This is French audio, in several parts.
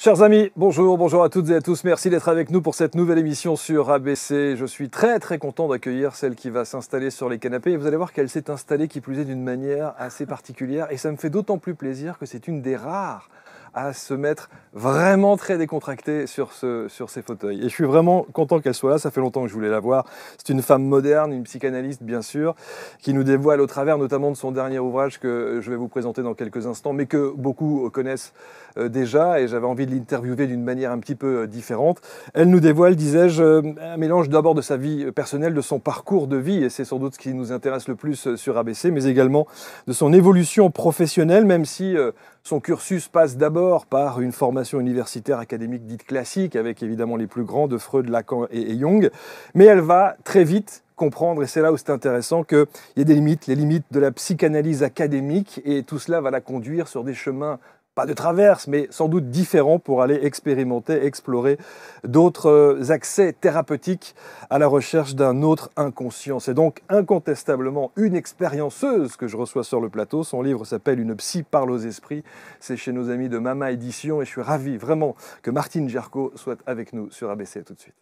Chers amis, bonjour, bonjour à toutes et à tous. Merci d'être avec nous pour cette nouvelle émission sur ABC. Je suis très content d'accueillir celle qui va s'installer sur les canapés. Et vous allez voir qu'elle s'est installée, qui plus est, d'une manière assez particulière. Et ça me fait d'autant plus plaisir que c'est une des rares à se mettre vraiment très décontractée sur ces fauteuils. Et je suis vraiment content qu'elle soit là, ça fait longtemps que je voulais la voir. C'est une femme moderne, une psychanalyste bien sûr, qui nous dévoile au travers notamment de son dernier ouvrage que je vais vous présenter dans quelques instants, mais que beaucoup connaissent déjà, et j'avais envie de l'interviewer d'une manière un petit peu différente. Elle nous dévoile, disais-je, un mélange d'abord de sa vie personnelle, de son parcours de vie, et c'est sans doute ce qui nous intéresse le plus sur ABC, mais également de son évolution professionnelle, même si son cursus passe d'abord par une formation universitaire académique dite classique, avec évidemment les plus grands de Freud, Lacan et Jung. Mais elle va très vite comprendre, et c'est là où c'est intéressant, qu'il y a des limites, les limites de la psychanalyse académique, et tout cela va la conduire sur des chemins pas de traverse, mais sans doute différents pour aller expérimenter, explorer d'autres accès thérapeutiques à la recherche d'un autre inconscient. C'est donc incontestablement une expérienceuse que je reçois sur le plateau. Son livre s'appelle « Une psy parle aux esprits ». C'est chez nos amis de Mama Édition et je suis ravi vraiment que Martine Gerco soit avec nous sur ABC. Tout de suite.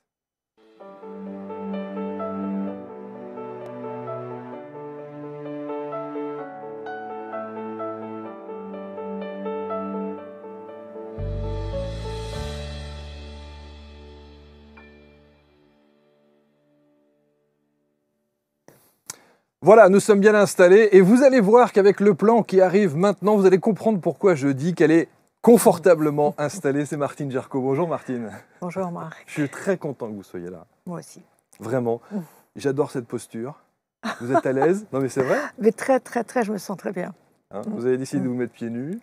Voilà, nous sommes bien installés et vous allez voir qu'avec le plan qui arrive maintenant, vous allez comprendre pourquoi je dis qu'elle est confortablement installée. C'est Martine Gerco. Bonjour Martine. Bonjour Marc. Je suis très content que vous soyez là. Moi aussi. Vraiment. J'adore cette posture. Vous êtes à l'aise? Non mais c'est vrai. Mais très, je me sens très bien. Hein, vous avez décidé de vous mettre pieds nus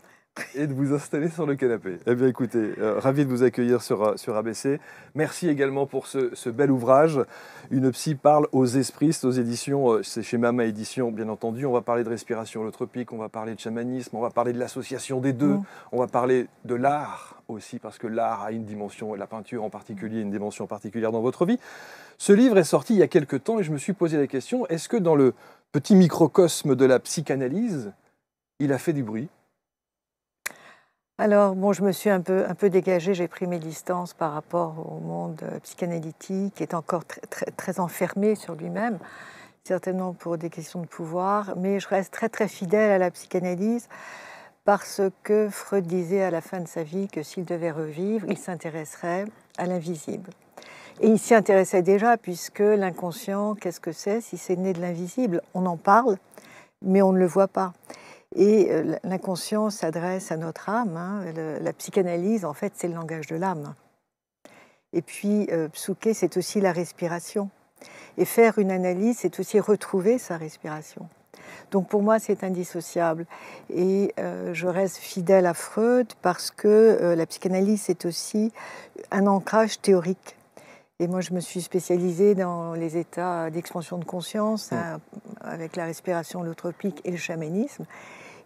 et de vous installer sur le canapé. Eh bien écoutez, ravi de vous accueillir sur ABC. Merci également pour ce bel ouvrage. Une psy parle aux esprits, c'est aux éditions, c'est chez Mama Édition bien entendu. On va parler de respiration holotropique, on va parler de chamanisme, on va parler de l'association des deux, on va parler de l'art aussi, parce que l'art a une dimension, et la peinture en particulier, une dimension particulière dans votre vie. Ce livre est sorti il y a quelques temps et je me suis posé la question, est-ce que dans le petit microcosme de la psychanalyse, il a fait du bruit? Alors, bon, je me suis un peu dégagée, j'ai pris mes distances par rapport au monde psychanalytique, qui est encore très enfermé sur lui-même, certainement pour des questions de pouvoir, mais je reste très fidèle à la psychanalyse parce que Freud disait à la fin de sa vie que s'il devait revivre, il s'intéresserait à l'invisible. Et il s'y intéressait déjà, puisque l'inconscient, qu'est-ce que c'est si c'est né de l'invisible? On en parle, mais on ne le voit pas. Et l'inconscient s'adresse à notre âme. Hein. La psychanalyse, en fait, c'est le langage de l'âme. Et puis, Psuké, c'est aussi la respiration. Et faire une analyse, c'est aussi retrouver sa respiration. Donc, pour moi, c'est indissociable. Et je reste fidèle à Freud parce que la psychanalyse, c'est aussi un ancrage théorique. Et moi, je me suis spécialisée dans les états d'expansion de conscience, hein, avec la respiration holotropique et le chamanisme.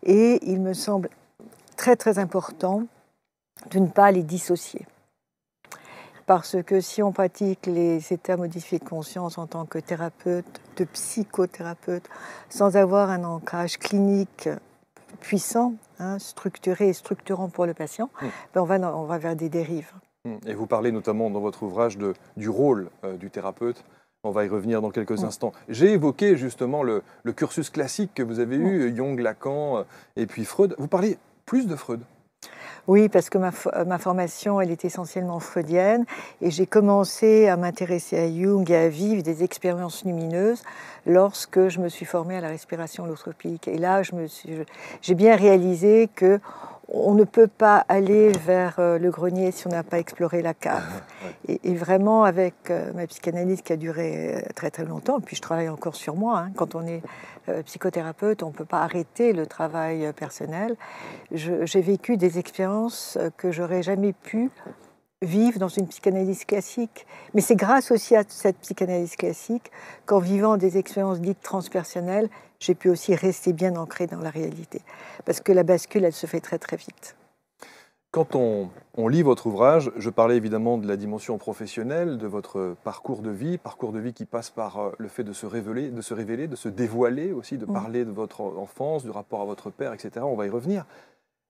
Et il me semble très important de ne pas les dissocier. Parce que si on pratique les états modifiés de conscience en tant que thérapeute, de psychothérapeute, sans avoir un ancrage clinique puissant, hein, structuré et structurant pour le patient, ben on va vers des dérives. Et vous parlez notamment dans votre ouvrage du rôle du thérapeute. On va y revenir dans quelques instants. J'ai évoqué justement le cursus classique que vous avez eu, Jung, Lacan et puis Freud. Vous parlez plus de Freud? Oui, parce que ma formation, elle est essentiellement freudienne et j'ai commencé à m'intéresser à Jung et à vivre des expériences lumineuses lorsque je me suis formée à la respiration holotropique. Et là, j'ai bien réalisé que on ne peut pas aller vers le grenier si on n'a pas exploré la cave. Et vraiment, avec ma psychanalyse qui a duré très longtemps, et puis je travaille encore sur moi, hein, quand on est psychothérapeute, on ne peut pas arrêter le travail personnel. J'ai vécu des expériences que j'aurais jamais pu vivre dans une psychanalyse classique. Mais c'est grâce aussi à cette psychanalyse classique qu'en vivant des expériences dites transpersonnelles, j'ai pu aussi rester bien ancrée dans la réalité. Parce que la bascule, elle se fait très vite. Quand on lit votre ouvrage, je parlais évidemment de la dimension professionnelle, de votre parcours de vie qui passe par le fait de se révéler, de se dévoiler aussi, de parler de votre enfance, du rapport à votre père, etc. On va y revenir.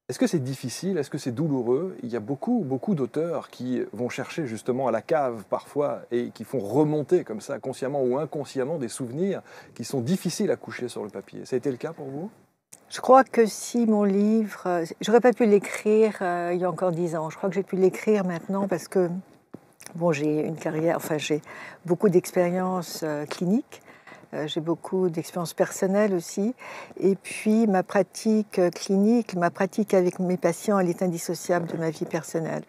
Est-ce que c'est difficile? Est-ce que c'est douloureux? Il y a beaucoup d'auteurs qui vont chercher justement à la cave parfois et qui font remonter comme ça, consciemment ou inconsciemment, des souvenirs qui sont difficiles à coucher sur le papier. Ça a été le cas pour vous? Je crois que si mon livre, j'aurais pas pu l'écrire il y a encore 10 ans. Je crois que j'ai pu l'écrire maintenant parce que bon, j'ai une carrière, enfin j'ai beaucoup d'expériences cliniques. J'ai beaucoup d'expériences personnelles aussi. Et puis, ma pratique clinique, ma pratique avec mes patients, elle est indissociable de ma vie personnelle.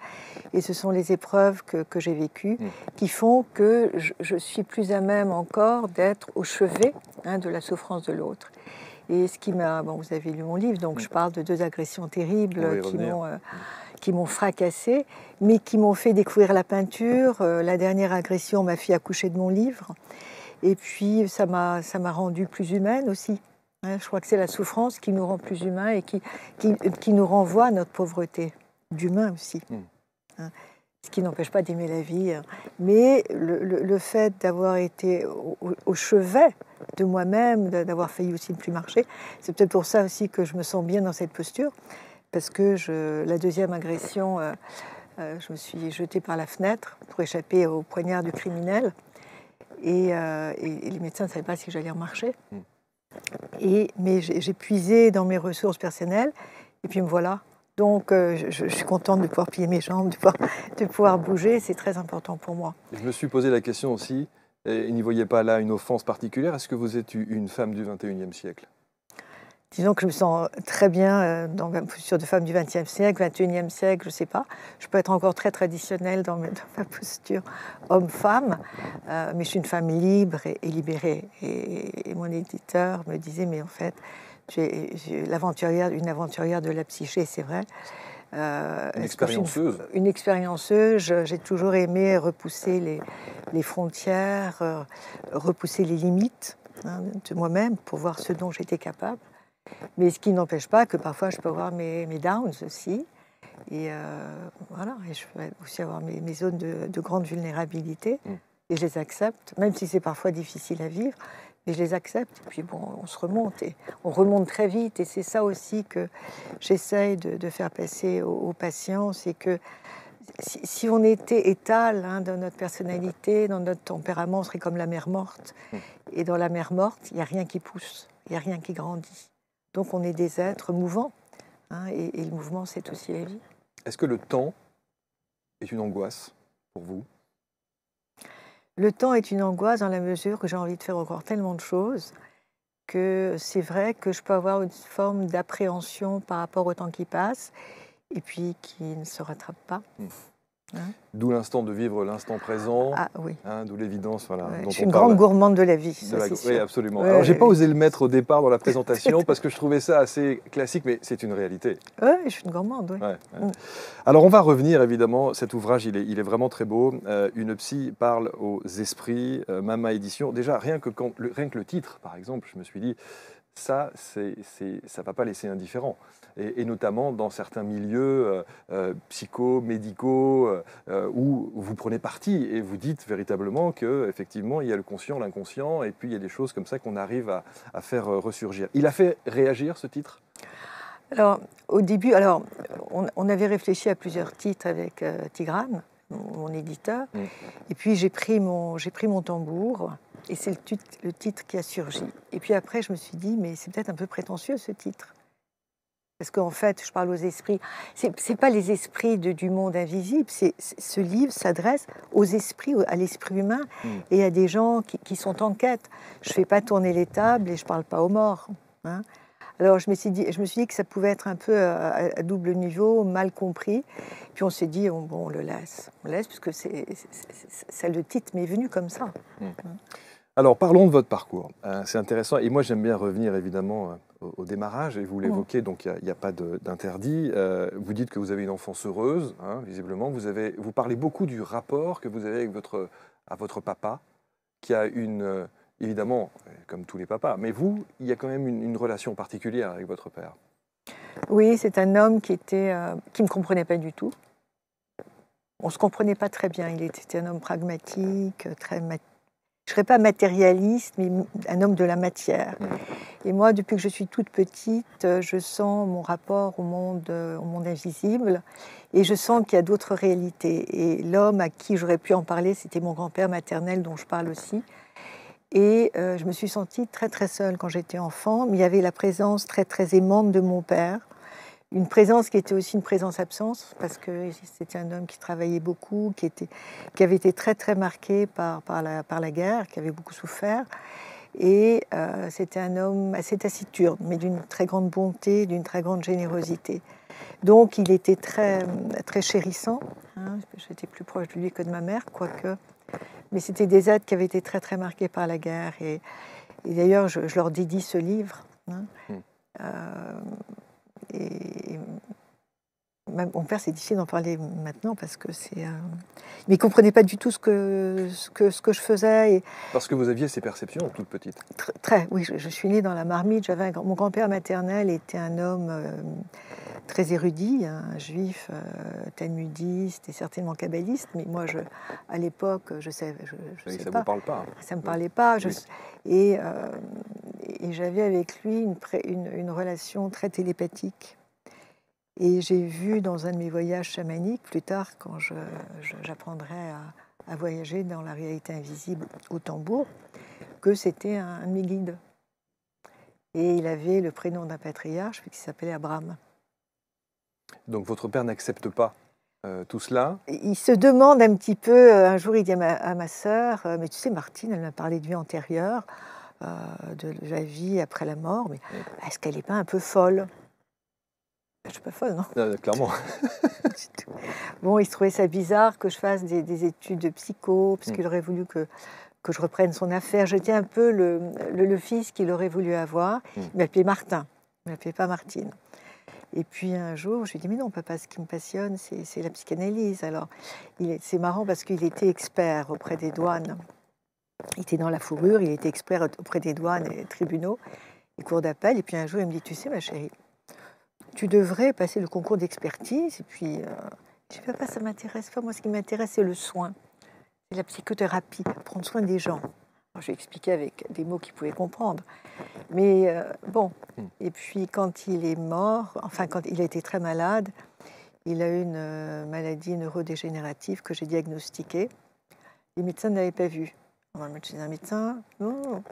Et ce sont les épreuves que j'ai vécues qui font que je suis plus à même encore d'être au chevet de la souffrance de l'autre. Et ce qui m'a... Bon, vous avez lu mon livre, donc je parle de 2 agressions terribles qui m'ont fracassée, mais qui m'ont fait découvrir la peinture. La dernière agression m'a fait accoucher de mon livre. Et puis, ça m'a rendue plus humaine aussi. Je crois que c'est la souffrance qui nous rend plus humains et qui nous renvoie à notre pauvreté, d'humain aussi. Ce qui n'empêche pas d'aimer la vie. Mais le fait d'avoir été au chevet de moi-même, d'avoir failli aussi ne plus marcher, c'est peut-être pour ça aussi que je me sens bien dans cette posture. Parce que la deuxième agression, je me suis jetée par la fenêtre pour échapper au poignard du criminel. Et les médecins ne savaient pas si j'allais remarcher. Mais j'ai puisé dans mes ressources personnelles, et puis me voilà. Donc, je suis contente de pouvoir plier mes jambes, de pouvoir bouger. C'est très important pour moi. Je me suis posé la question aussi, et n'y voyez pas là une offense particulière. Est-ce que vous êtes une femme du XXIe siècle? Disons que je me sens très bien dans ma posture de femme du XXe siècle, XXIe siècle, je ne sais pas. Je peux être encore très traditionnelle dans ma posture homme-femme, mais je suis une femme libre et libérée. Et mon éditeur me disait, mais en fait, tu es une aventurière de la psyché, c'est vrai. Une expériencieuse. Une expériencieuse. J'ai toujours aimé repousser les frontières, repousser les limites de moi-même pour voir ce dont j'étais capable. Mais ce qui n'empêche pas que parfois je peux avoir mes downs aussi. Et voilà, et je peux aussi avoir mes zones de grande vulnérabilité. Et je les accepte, même si c'est parfois difficile à vivre. Mais je les accepte. Et puis bon, on se remonte. Et on remonte très vite. Et c'est ça aussi que j'essaye de faire passer aux patients. C'est que si on était étal dans notre personnalité, dans notre tempérament, on serait comme la mer morte. Et dans la mer morte, il n'y a rien qui pousse. Il n'y a rien qui grandit. Donc on est des êtres mouvants, et le mouvement, c'est aussi la vie. Est-ce que le temps est une angoisse pour vous? Le temps est une angoisse dans la mesure que j'ai envie de faire encore tellement de choses que c'est vrai que je peux avoir une forme d'appréhension par rapport au temps qui passe et puis qui ne se rattrape pas. D'où l'instant de vivre l'instant présent, oui. D'où l'évidence. Voilà, je suis une grande gourmande de la vie, Oui, absolument. Alors, j'ai pas osé le mettre au départ dans la présentation parce que je trouvais ça assez classique, mais c'est une réalité. Oui, je suis une gourmande, oui. Alors, on va revenir, évidemment, cet ouvrage, il est vraiment très beau. Une psy parle aux esprits, Mama Édition. Déjà, rien que le titre, par exemple, je me suis dit, ça va pas laisser indifférent. Et notamment dans certains milieux psycho-médicaux où vous prenez parti et vous dites véritablement qu'effectivement, il y a le conscient, l'inconscient, et puis il y a des choses comme ça qu'on arrive à faire ressurgir. Il a fait réagir, ce titre? Alors, au début, on avait réfléchi à plusieurs titres avec Tigrane, mon éditeur, et puis j'ai pris mon tambour, et c'est le titre qui a surgi. Et puis après, je me suis dit, mais c'est peut-être un peu prétentieux, ce titre. Parce qu'en fait, je parle aux esprits. C'est pas les esprits du monde invisible. Ce livre s'adresse aux esprits, à l'esprit humain, et à des gens qui sont en quête. Je fais pas tourner les tables et je parle pas aux morts. Alors je me suis dit que ça pouvait être un peu à double niveau, mal compris. Puis on s'est dit, on le laisse. On le laisse parce que c'est le titre m'est venu comme ça. Alors, parlons de votre parcours. C'est intéressant. Et moi, j'aime bien revenir, évidemment, au démarrage. Et vous l'évoquez, donc il n'y a pas d'interdit. Vous dites que vous avez une enfance heureuse, visiblement. Vous parlez beaucoup du rapport que vous avez avec votre papa, qui a évidemment, comme tous les papas, mais vous, il y a quand même une relation particulière avec votre père. Oui, c'est un homme qui ne me comprenait pas du tout. On ne se comprenait pas très bien. Il était un homme pragmatique, très je ne serais pas matérialiste, mais un homme de la matière. Et moi, depuis que je suis toute petite, je sens mon rapport au monde invisible, et je sens qu'il y a d'autres réalités. Et l'homme à qui j'aurais pu en parler, c'était mon grand-père maternel, dont je parle aussi. Et je me suis sentie très très seule quand j'étais enfant, mais il y avait la présence très très aimante de mon père, une présence qui était aussi une présence-absence, parce que c'était un homme qui travaillait beaucoup, qui avait été très très marqué par la guerre, qui avait beaucoup souffert. Et c'était un homme assez taciturne, mais d'une très grande bonté, d'une très grande générosité. Donc il était très, très chérissant. Hein. J'étais plus proche de lui que de ma mère, quoique. Mais c'était des êtres qui avaient été très très marqués par la guerre. Et d'ailleurs, je leur dédie ce livre. Hein. Et mon père, c'est difficile d'en parler maintenant parce que c'est. Mais il ne comprenait pas du tout ce que je faisais. Parce que vous aviez ces perceptions toute petite. Très, oui, je suis née dans la marmite. Mon grand-père maternel était un homme très érudit, un juif talmudiste et certainement kabbaliste. Mais moi, à l'époque, je sais ça pas. Ne vous parle pas. Ça ne me parlait pas. Oui. Et j'avais avec lui une relation très télépathique. Et j'ai vu dans un de mes voyages chamaniques, plus tard, quand j'apprendrai à voyager dans la réalité invisible au tambour, que c'était un de mes guides. Et il avait le prénom d'un patriarche qui s'appelait Abraham. Donc votre père n'accepte pas tout cela? Il se demande un petit peu, un jour il dit à ma sœur, mais tu sais Martine, elle m'a parlé de vie antérieure, de la vie après la mort, mais est-ce qu'elle n'est pas un peu folle? Je suis pas folle, non? Clairement. Bon, il se trouvait ça bizarre que je fasse des études de psycho, parce qu'il aurait voulu que je reprenne son affaire. J'étais un peu le fils qu'il aurait voulu avoir. Il m'appelait Martin, il ne m'appelait pas Martine. Et puis un jour, je lui ai dit, mais non, papa, ce qui me passionne, c'est la psychanalyse. Alors, c'est marrant parce qu'il était expert auprès des douanes. Il était dans la fourrure, il était expert auprès des douanes et des tribunaux, les cours d'appel. Et puis un jour, il me dit, tu sais, ma chérie, tu devrais passer le concours d'expertise. Et puis, je dis, papa, ça m'intéresse pas. Moi, ce qui m'intéresse, c'est le soin. C'est la psychothérapie, prendre soin des gens. Alors, je lui ai expliqué avec des mots qu'il pouvait comprendre. Mais bon, et puis quand il est mort, enfin quand il a été très malade, il a eu une maladie neurodégénérative que j'ai diagnostiquée. Les médecins ne l'avaient pas vu. On l'emmène chez un médecin, non.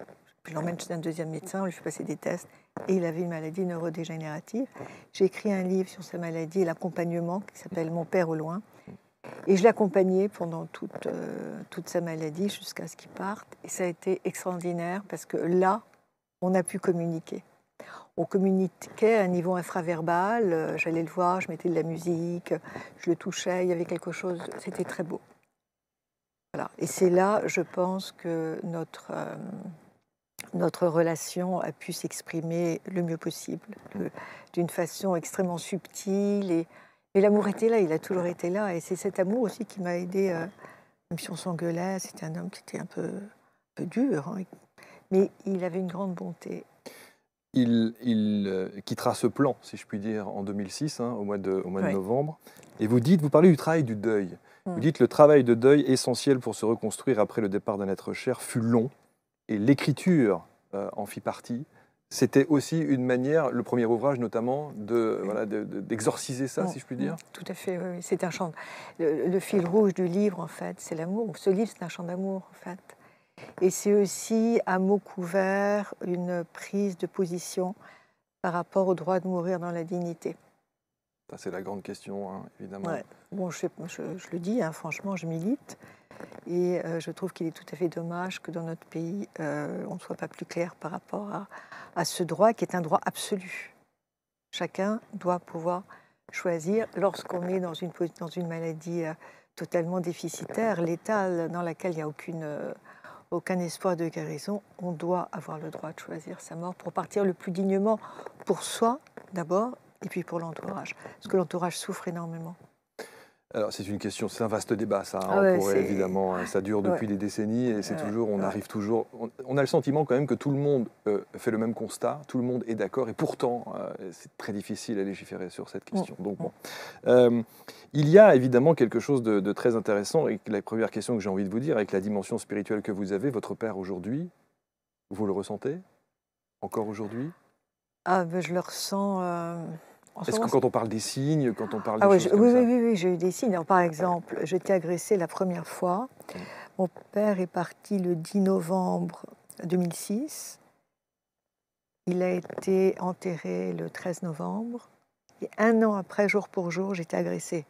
Puis l'emmène chez un deuxième médecin, on lui fait passer des tests. Et il avait une maladie neurodégénérative. J'ai écrit un livre sur sa maladie et l'accompagnement qui s'appelle Mon père au loin. Et je l'accompagnais pendant toute sa maladie jusqu'à ce qu'il parte. Et ça a été extraordinaire parce que là, on a pu communiquer. On communiquait à un niveau infraverbal. J'allais le voir, je mettais de la musique, je le touchais, il y avait quelque chose, c'était très beau. Voilà. Et c'est là, je pense, que notre relation a pu s'exprimer le mieux possible, d'une façon extrêmement subtile. Et l'amour était là, il a toujours été là. Et c'est cet amour aussi qui m'a aidée, même si on s'engueulait, c'était un homme qui était un peu dur, hein, mais il avait une grande bonté. Il quittera ce plan, si je puis dire, en 2006, hein, au mois de novembre. Et vous parlez du travail du deuil. Vous dites le travail de deuil essentiel pour se reconstruire après le départ d'un être cher fut long. Et l'écriture en fit partie. C'était aussi une manière, le premier ouvrage notamment, d'exorciser ça, si je puis dire. Tout à fait, oui. C'est un chant. Le fil rouge du livre, en fait, c'est l'amour. Ce livre, c'est un chant d'amour, en fait. Et c'est aussi, à mots couverts, une prise de position par rapport au droit de mourir dans la dignité. Ça, c'est la grande question, hein, évidemment. Ouais. Bon, je le dis, hein, franchement, je milite. Et je trouve qu'il est tout à fait dommage que dans notre pays, on ne soit pas plus clair par rapport à ce droit qui est un droit absolu. Chacun doit pouvoir choisir. Lorsqu'on est dans une maladie totalement déficitaire, l'état dans lequel il n'y a aucun espoir de guérison, on doit avoir le droit de choisir sa mort pour partir le plus dignement pour soi d'abord et puis pour l'entourage. Parce que l'entourage souffre énormément. Alors, c'est une question, c'est un vaste débat, ça. Ah On ouais, pourrait évidemment, ça dure depuis ouais, des décennies et c'est toujours, on ouais. arrive toujours, on a le sentiment quand même que tout le monde fait le même constat, tout le monde est d'accord et pourtant, c'est très difficile à légiférer sur cette question. Donc bon, Euh, il y a évidemment quelque chose de très intéressant et la première question que j'ai envie de vous dire, avec la dimension spirituelle que vous avez, votre père aujourd'hui, vous le ressentez encore aujourd'hui? Ah, ben, je le ressens. En ce Est-ce que moment, quand on parle des signes, quand on parle ah des ouais, choses comme oui, oui, ça? oui, oui, j'ai eu des signes. Alors, par exemple, j'ai été agressée la première fois. Mm. Mon père est parti le 10 novembre 2006. Il a été enterré le 13 novembre. Et un an après, jour pour jour, j'étais agressée.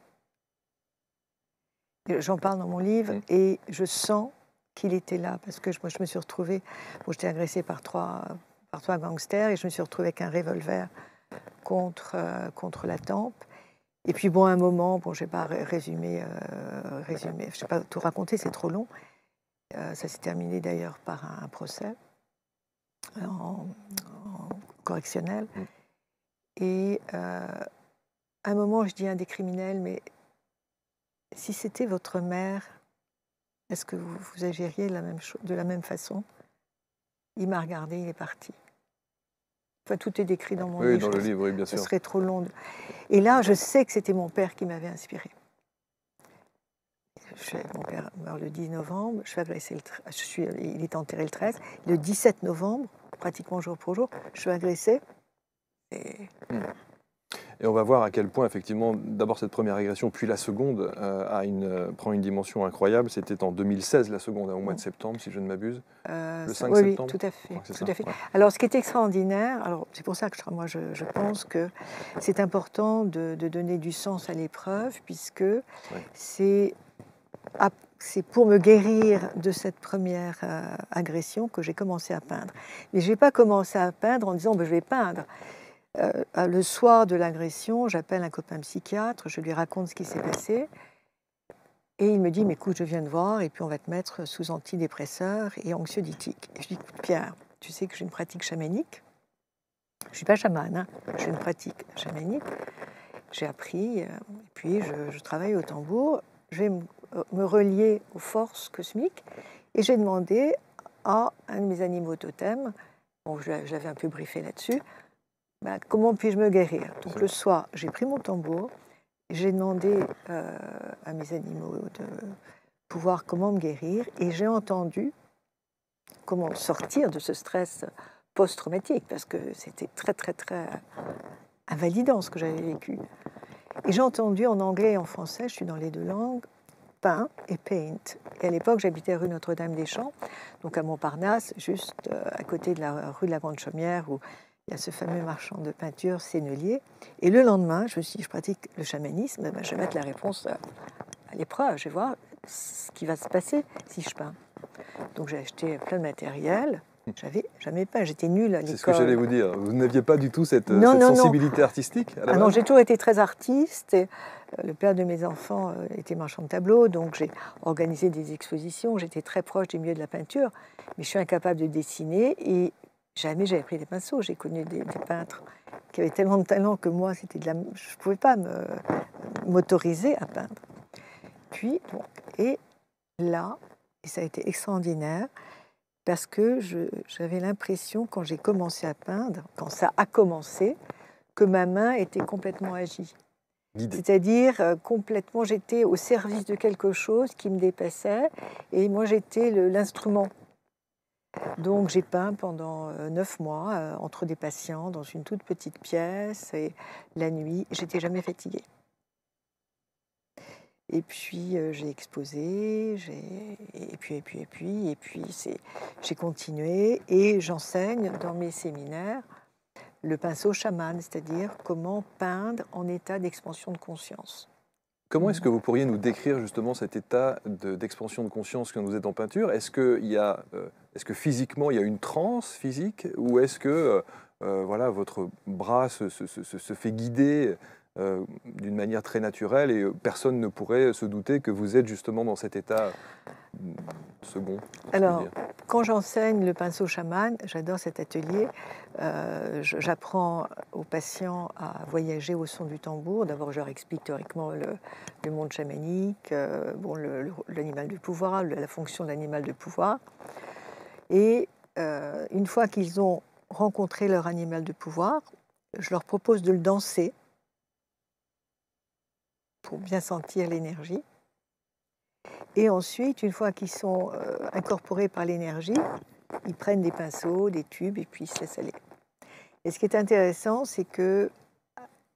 J'en parle dans mon livre Mm. et je sens qu'il était là parce que moi, je me suis retrouvée, bon, j'étais agressée par trois gangsters et je me suis retrouvée avec un revolver contre la tempe. Et puis, bon, à un moment, bon, je ne vais pas résumer, je ne vais pas tout raconter, c'est trop long. Ça s'est terminé d'ailleurs par un procès en correctionnel. Mm. Et à un moment, je dis à un des criminels, mais si c'était votre mère, est-ce que vous agiriez de la même façon? Il m'a regardé, il est parti. Enfin, tout est décrit dans mon Oui, livre. dans le livre, oui, bien Ce sûr. serait trop long. Et là, je sais que c'était mon père qui m'avait inspiré. Mon père meurt le 10 novembre, je suis agressée il est enterré le 13. Le 17 novembre, pratiquement jour pour jour, je suis agressée. Et Et on va voir à quel point, effectivement, d'abord cette première agression, puis la seconde, prend une dimension incroyable. C'était en 2016, la seconde, au mois de septembre, si je ne m'abuse. Le 5 oui, oui, septembre, tout à je crois fait, que c'est tout ça. à fait. Ouais. Alors, ce qui est extraordinaire, alors c'est pour ça que moi je pense que c'est important de donner du sens à l'épreuve, puisque c'est pour me guérir de cette première agression que j'ai commencé à peindre. Mais je n'ai pas commencé à peindre en disant je vais peindre. Le soir de l'agression, j'appelle un copain psychiatre, je lui raconte ce qui s'est passé. Et il me dit, mais écoute, je viens de voir, et puis on va te mettre sous antidépresseurs et anxiolytiques. Et je dis, écoute, Pierre, tu sais que j'ai une pratique chamanique. Je ne suis pas chamane, hein, j'ai une pratique chamanique. J'ai appris, et puis je travaille au tambour. Je vais me relier aux forces cosmiques. Et j'ai demandé à un de mes animaux totems, bon, je l'avais un peu briefé là-dessus, comment puis-je me guérir? Donc le soir, j'ai pris mon tambour, j'ai demandé à mes animaux de pouvoir comment me guérir, et j'ai entendu comment sortir de ce stress post-traumatique, parce que c'était très, très, très invalidant ce que j'avais vécu. Et j'ai entendu en anglais et en français, je suis dans les deux langues, peint et paint. Et à l'époque, j'habitais rue Notre-Dame-des-Champs, donc à Montparnasse, juste à côté de la rue de la Grande Chaumière, où il y a ce fameux marchand de peinture Sennelier. Et le lendemain, je me suis dit, je pratique le chamanisme, je vais mettre la réponse à l'épreuve, je vais voir ce qui va se passer si je peins. Donc j'ai acheté plein de matériel. J'avais jamais peint, j'étais nulle à l'école. C'est ce que j'allais vous dire. Vous n'aviez pas du tout cette Non. sensibilité artistique à la non, base? j'ai toujours été très artiste. Et, le père de mes enfants était marchand de tableaux, donc j'ai organisé des expositions. J'étais très proche du milieu de la peinture, mais je suis incapable de dessiner et jamais j'avais pris des pinceaux. J'ai connu des peintres qui avaient tellement de talent que moi, je ne pouvais pas m'autoriser à peindre. Puis, bon, et là, et ça a été extraordinaire, parce que j'avais l'impression, quand j'ai commencé à peindre, quand ça a commencé, que ma main était complètement agie. C'est-à-dire, complètement, j'étais au service de quelque chose qui me dépassait, et moi, j'étais l'instrument. Donc, j'ai peint pendant 9 mois, entre des patients, dans une toute petite pièce, et la nuit, j'étais jamais fatiguée. Et puis, j'ai exposé, et puis j'ai continué, et j'enseigne dans mes séminaires le pinceau chaman, c'est-à-dire comment peindre en état d'expansion de conscience. Comment est-ce que vous pourriez nous décrire justement cet état d'expansion de conscience quand vous êtes en peinture? Est-ce que physiquement il y a une transe physique ou est-ce que voilà, votre bras se fait guider d'une manière très naturelle et personne ne pourrait se douter que vous êtes justement dans cet état second? Alors, quand j'enseigne le pinceau chaman, j'adore cet atelier. J'apprends aux patients à voyager au son du tambour. D'abord, je leur explique théoriquement le monde chamanique, l'animal du pouvoir, la fonction de l'animal de pouvoir. Et une fois qu'ils ont rencontré leur animal de pouvoir, je leur propose de le danser pour bien sentir l'énergie. Et ensuite, une fois qu'ils sont incorporés par l'énergie, ils prennent des pinceaux, des tubes, et puis ils se laissent aller. Et ce qui est intéressant, c'est que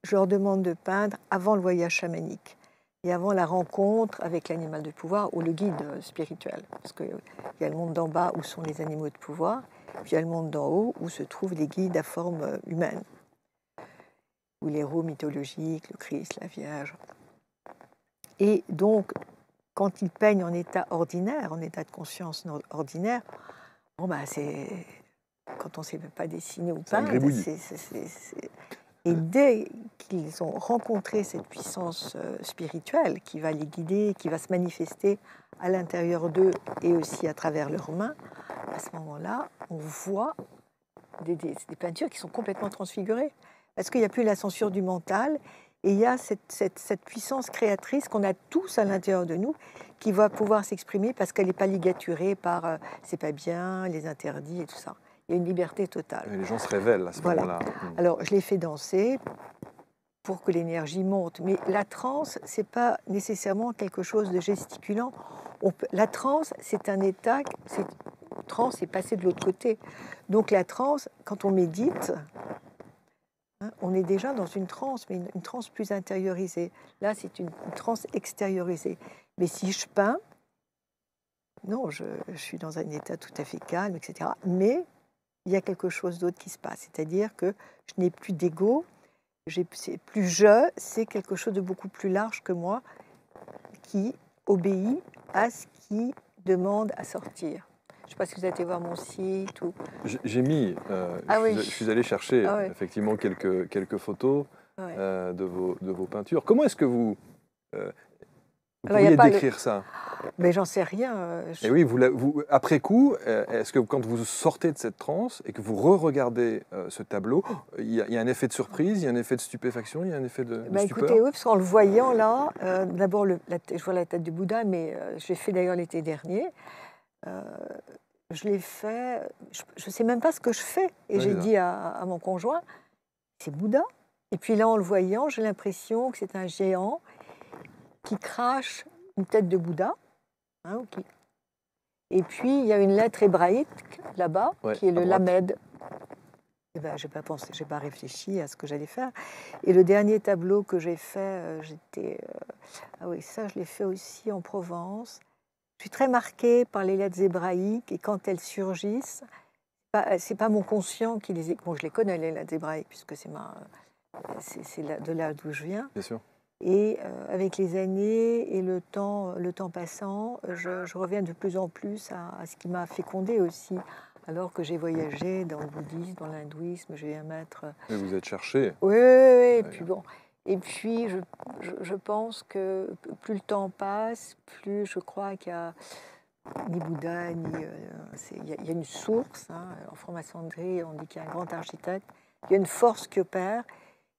je leur demande de peindre avant le voyage chamanique et avant la rencontre avec l'animal de pouvoir ou le guide spirituel. Parce qu'il y a le monde d'en bas où sont les animaux de pouvoir, puis il y a le monde d'en haut où se trouvent les guides à forme humaine, ou les héros mythologiques, le Christ, la Vierge. Et donc, quand ils peignent en état ordinaire, en état de conscience ordinaire, quand on ne sait pas dessiner ou peindre, et dès qu'ils ont rencontré cette puissance spirituelle qui va les guider, qui va se manifester à l'intérieur d'eux et aussi à travers leurs mains, à ce moment-là, on voit des peintures qui sont complètement transfigurées. Parce qu'il n'y a plus la censure du mental, et il y a cette puissance créatrice qu'on a tous à l'intérieur de nous qui va pouvoir s'exprimer parce qu'elle n'est pas ligaturée par c'est pas bien, les interdits et tout ça. Il y a une liberté totale. Et les gens se révèlent à ce moment-là. Alors, je les fais danser pour que l'énergie monte. Mais la transe, ce n'est pas nécessairement quelque chose de gesticulant. La transe, c'est un état... Transe, c'est passer de l'autre côté. Donc la transe, quand on médite... on est déjà dans une transe, mais une transe plus intériorisée. Là, c'est une transe extériorisée. Mais si je peins, non, je suis dans un état tout à fait calme, etc. Mais il y a quelque chose d'autre qui se passe. C'est-à-dire que je n'ai plus d'ego, c'est quelque chose de beaucoup plus large que moi qui obéit à ce qui demande à sortir. Je ne sais pas si vous avez été voir mon site ou... J'ai mis, je suis allé chercher effectivement quelques photos de vos peintures. Comment est-ce que vous pourriez décrire ça? Mais j'en sais rien. Et oui, après coup, est-ce que quand vous sortez de cette transe et que vous re-regardez ce tableau, il y a un effet de surprise, il y a un effet de stupéfaction, il y a un effet de stupeur? Écoutez, oui, parce qu'en le voyant là, d'abord je vois la tête du Bouddha, mais je l'ai fait d'ailleurs l'été dernier. Je l'ai fait, je ne sais même pas ce que je fais. Et j'ai dit à mon conjoint, c'est Bouddha. Et puis là, en le voyant, j'ai l'impression que c'est un géant qui crache une tête de Bouddha. Et puis, il y a une lettre hébraïque là-bas, qui est le Lamed. Eh ben, je n'ai pas pensé, je n'ai pas réfléchi à ce que j'allais faire. Et le dernier tableau que j'ai fait, ça, je l'ai fait aussi en Provence. Je suis très marquée par les lettres hébraïques et quand elles surgissent, c'est pas mon conscient qui les... Bon, je les connais, les lettres hébraïques, puisque c'est de là d'où je viens. Bien sûr. Et avec les années et le temps passant, je reviens de plus en plus à ce qui m'a fécondée aussi. Alors que j'ai voyagé dans le bouddhisme, dans l'hindouisme, j'ai eu un maître... Et vous êtes cherché. Oui, et puis bon... Et puis, je pense que plus le temps passe, plus je crois qu'il y a ni Bouddha, il y a une source. En franc-maçonnerie, on dit qu'il y a un grand architecte. Il y a une force qui opère.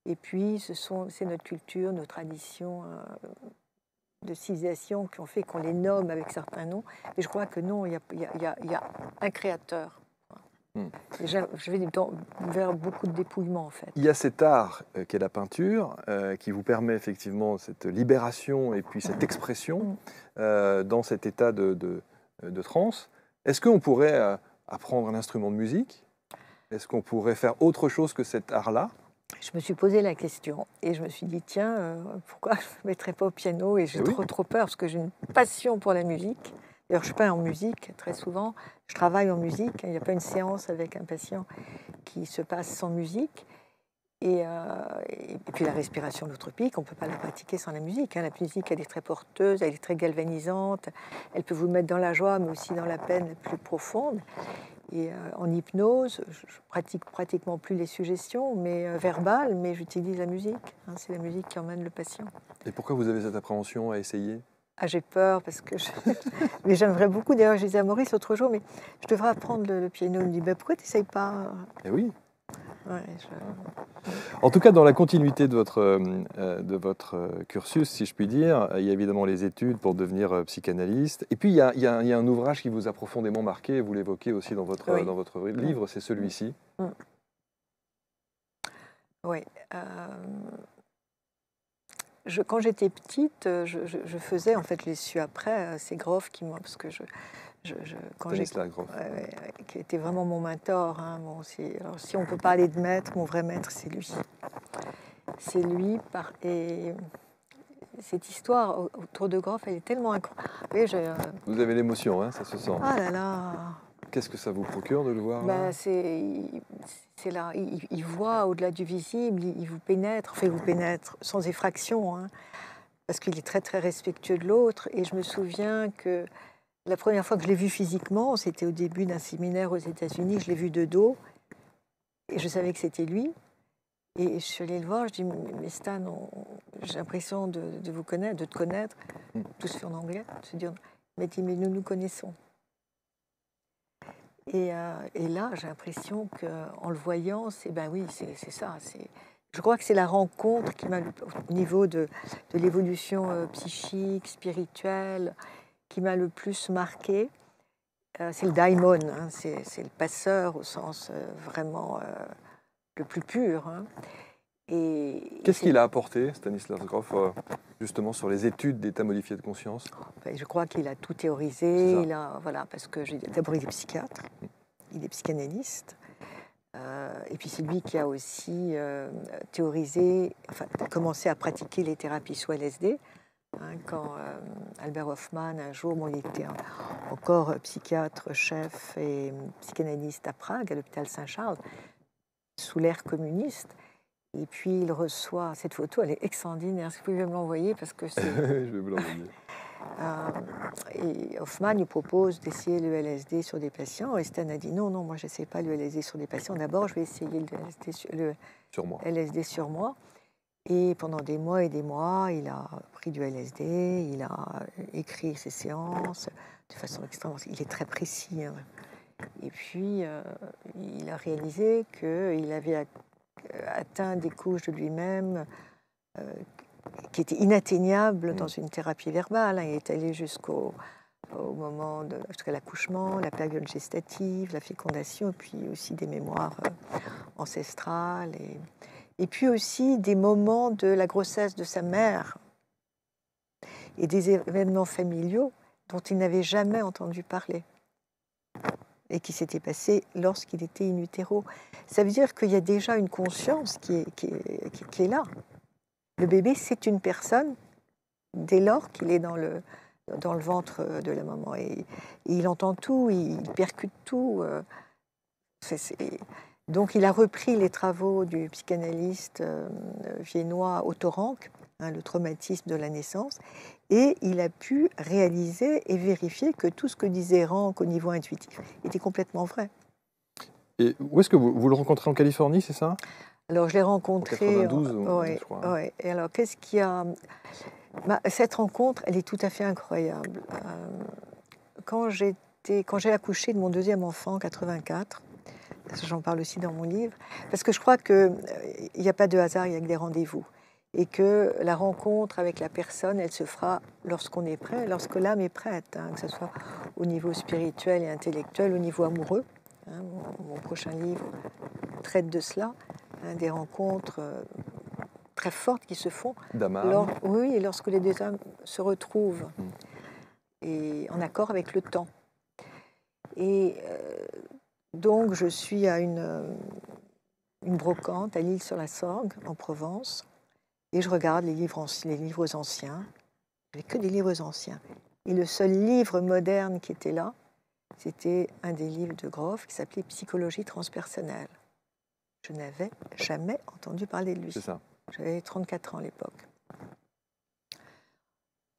Et puis, c'est notre culture, nos traditions de civilisation qui ont fait qu'on les nomme avec certains noms. Mais je crois que non, il y a un créateur. Je vais vers beaucoup de dépouillement, en fait. Il y a cet art qu'est la peinture, qui vous permet effectivement cette libération et puis cette expression dans cet état de transe. Est-ce qu'on pourrait apprendre un instrument de musique? Est-ce qu'on pourrait faire autre chose que cet art-là? Je me suis posé la question et je me suis dit, tiens, pourquoi je ne me mettrais pas au piano? Et j'ai trop peur parce que j'ai une passion pour la musique. D'ailleurs, je peins en musique très souvent. Je travaille en musique. Il n'y a pas une séance avec un patient qui se passe sans musique. Et puis la respiration holotropique, on ne peut pas la pratiquer sans la musique. La musique, elle est très porteuse, elle est très galvanisante. Elle peut vous mettre dans la joie, mais aussi dans la peine plus profonde. Et en hypnose, je pratique pratiquement plus les suggestions, mais verbales, mais j'utilise la musique. C'est la musique qui emmène le patient. Et pourquoi vous avez cette appréhension à essayer? Ah, j'ai peur parce que mais j'aimerais beaucoup. D'ailleurs, je disais à Maurice l'autre jour, mais je devrais apprendre le piano. Il me dit, bah, pourquoi tu n'essayes pas? Eh oui. Ouais, En tout cas, dans la continuité de votre cursus, si je puis dire, il y a évidemment les études pour devenir psychanalyste. Et puis, il y a un ouvrage qui vous a profondément marqué, vous l'évoquez aussi Oui. dans votre livre, c'est celui-ci. Oui. Quand j'étais petite, je faisais, en fait, je l'ai su après, c'est Grof qui m'a, parce que quand Stanislas Grof. qui était vraiment mon mentor. Hein, alors, si on peut parler de maître, mon vrai maître, c'est lui. C'est lui, et cette histoire autour de Grof, elle est tellement incroyable. Vous avez l'émotion, hein, ça se sent. Ah là là. Qu'est-ce que ça vous procure de le voir là? C'est là, il voit au-delà du visible, il vous pénètre, enfin il vous pénètre sans effraction, hein, parce qu'il est très très respectueux de l'autre. Et je me souviens que la première fois que je l'ai vu physiquement, c'était au début d'un séminaire aux États-Unis, je l'ai vu de dos, et je savais que c'était lui. Et je suis allée le voir, je dis, mais Stan, j'ai l'impression de vous connaître, de te connaître. Tout se fait en anglais. Il m'a dit, mais nous nous connaissons. Et là, j'ai l'impression qu'en le voyant, ben oui, c'est ça. Je crois que c'est la rencontre qui m'a, au niveau de l'évolution psychique, spirituelle, qui m'a le plus marqué. C'est le daimon, hein, c'est le passeur au sens vraiment le plus pur. Hein. Qu'est-ce qu'il a apporté, Stanislas Grof, justement sur les études d'état modifié de conscience? Je crois qu'il a tout théorisé. Voilà, parce que d'abord, il est psychiatre, il est psychanalyste. Et puis c'est lui qui a aussi théorisé, commencé à pratiquer les thérapies sous LSD. Hein, quand Albert Hoffman, un jour, il était encore psychiatre, chef et psychanalyste à Prague, à l'hôpital Saint-Charles, sous l'ère communiste. Et puis il reçoit cette photo, elle est extraordinaire. Est-ce que vous pouvez me l'envoyer parce que c'est... Je vais vous l'envoyer. Et Hoffman lui propose d'essayer le LSD sur des patients. Et Stan a dit non, moi je n'essaie pas le LSD sur des patients. D'abord, je vais essayer le LSD sur moi. Et pendant des mois et des mois, il a pris du LSD, il a écrit ses séances de façon extrêmement... Il est très précis. Hein. Et puis, il a réalisé qu'il avait atteint des couches de lui-même qui étaient inatteignables dans une thérapie verbale. Hein. Il est allé jusqu'au jusqu'à l'accouchement, la période gestative, la fécondation, et puis aussi des mémoires ancestrales. Et puis aussi des moments de la grossesse de sa mère et des événements familiaux dont il n'avait jamais entendu parler et qui s'étaient passés lorsqu'il était in utero. Ça veut dire qu'il y a déjà une conscience qui est là. Le bébé, c'est une personne dès lors qu'il est dans le ventre de la maman. Et il entend tout, il percute tout. Donc il a repris les travaux du psychanalyste viennois Otto Rank, hein, le traumatisme de la naissance, et il a pu réaliser et vérifier que tout ce que disait Rank au niveau intuitif était complètement vrai. Et où est-ce que vous le rencontrez en Californie, c'est ça? Alors je l'ai rencontré... En 92, je crois. Ouais. Et alors qu'est-ce qu'il y a... cette rencontre, elle est tout à fait incroyable. Quand j'ai accouché de mon deuxième enfant en 84, j'en parle aussi dans mon livre, parce que je crois qu'il n'y a pas de hasard, il n'y a que des rendez-vous. Et que la rencontre avec la personne, elle se fera lorsqu'on est prêt, lorsque l'âme est prête, hein, que ce soit au niveau spirituel et intellectuel, au niveau amoureux. Hein, mon prochain livre traite de cela, hein, des rencontres très fortes qui se font. Oui, lorsque les deux âmes se retrouvent et en accord avec le temps. Et donc, je suis à une brocante à l'Île-sur-la-Sorgue, en Provence, et je regarde les livres anciens. Il n'y avait que des livres anciens. Et le seul livre moderne qui était là, c'était un des livres de Grof qui s'appelait Psychologie transpersonnelle. Je n'avais jamais entendu parler de lui. C'est ça. J'avais 34 ans à l'époque.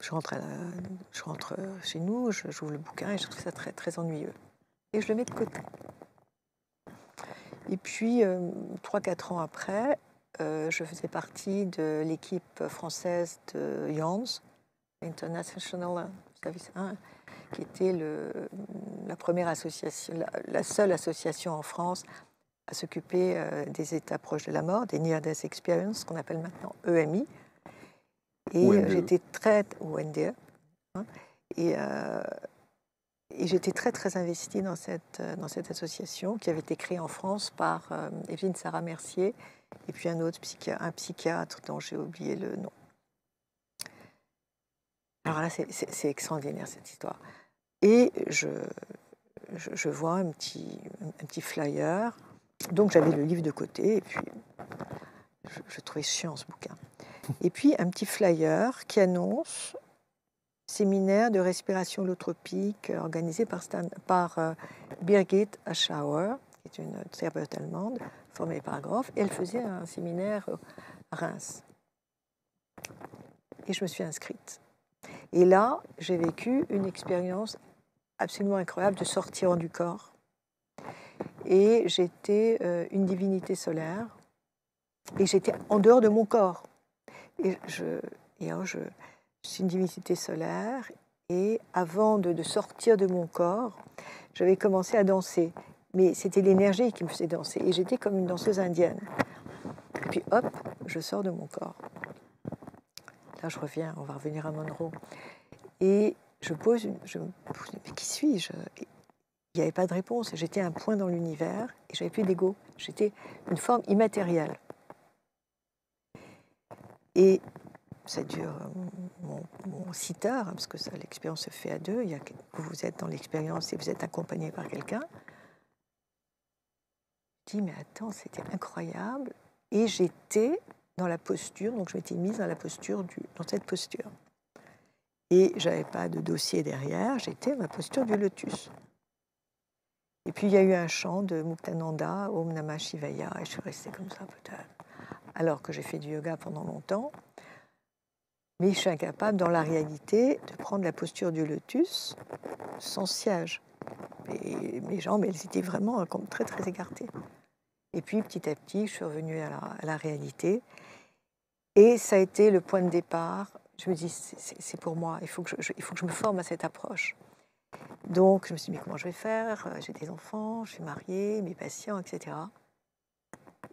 Je rentre chez nous, j'ouvre le bouquin et je trouve ça très, très ennuyeux. Et je le mets de côté. Et puis, 3-4 ans après, je faisais partie de l'équipe française de Jans, International Service 1, qui était la première association, la seule association en France à s'occuper des états proches de la mort, des Near Death Experience, qu'on appelle maintenant EMI. Et j'étais ou NDE, hein, et j'étais très investie dans cette association qui avait été créée en France par Evelyne Sarah Mercier et puis un psychiatre dont j'ai oublié le nom. Alors là, c'est extraordinaire cette histoire. Et je vois un petit flyer. Donc j'avais le livre de côté et puis je trouvais chiant ce bouquin. Et puis un petit flyer qui annonce séminaire de respiration holotropique organisé par Birgit Aschauer, qui est une thérapeute allemande formée par Grof. Et elle faisait un séminaire à Reims. Et je me suis inscrite. Et là, j'ai vécu une expérience absolument incroyable de sortir du corps. Et j'étais une divinité solaire. Et j'étais en dehors de mon corps. Et je suis une divinité solaire. Et avant de sortir de mon corps, j'avais commencé à danser. Mais c'était l'énergie qui me faisait danser. Et j'étais comme une danseuse indienne. Et puis hop, je sors de mon corps. Là, je reviens, on va revenir à Monroe. Et je me pose, mais qui suis-je? Il n'y avait pas de réponse. J'étais un point dans l'univers et j'avais plus d'ego. J'étais une forme immatérielle. Et ça dure mon 6 heures, parce que l'expérience se fait à deux. Vous êtes dans l'expérience et vous êtes accompagné par quelqu'un. Je dis, mais attends, c'était incroyable. Et j'étais dans la posture, donc je m'étais mise dans cette posture. Et je n'avais pas de dossier derrière, j'étais ma posture du lotus. Et puis il y a eu un chant de Muktananda, Om Namah Shivaya, et je suis restée comme ça peut-être. Alors que j'ai fait du yoga pendant longtemps, mais je suis incapable dans la réalité de prendre la posture du lotus sans siège. Et mes jambes, elles étaient vraiment comme très écartées. Et puis petit à petit, je suis revenue à la réalité. Et ça a été le point de départ. Je me dis, c'est pour moi, il faut que je me forme à cette approche. Donc, je me suis dit, mais comment je vais faire? J'ai des enfants, je suis mariée, mes patients, etc.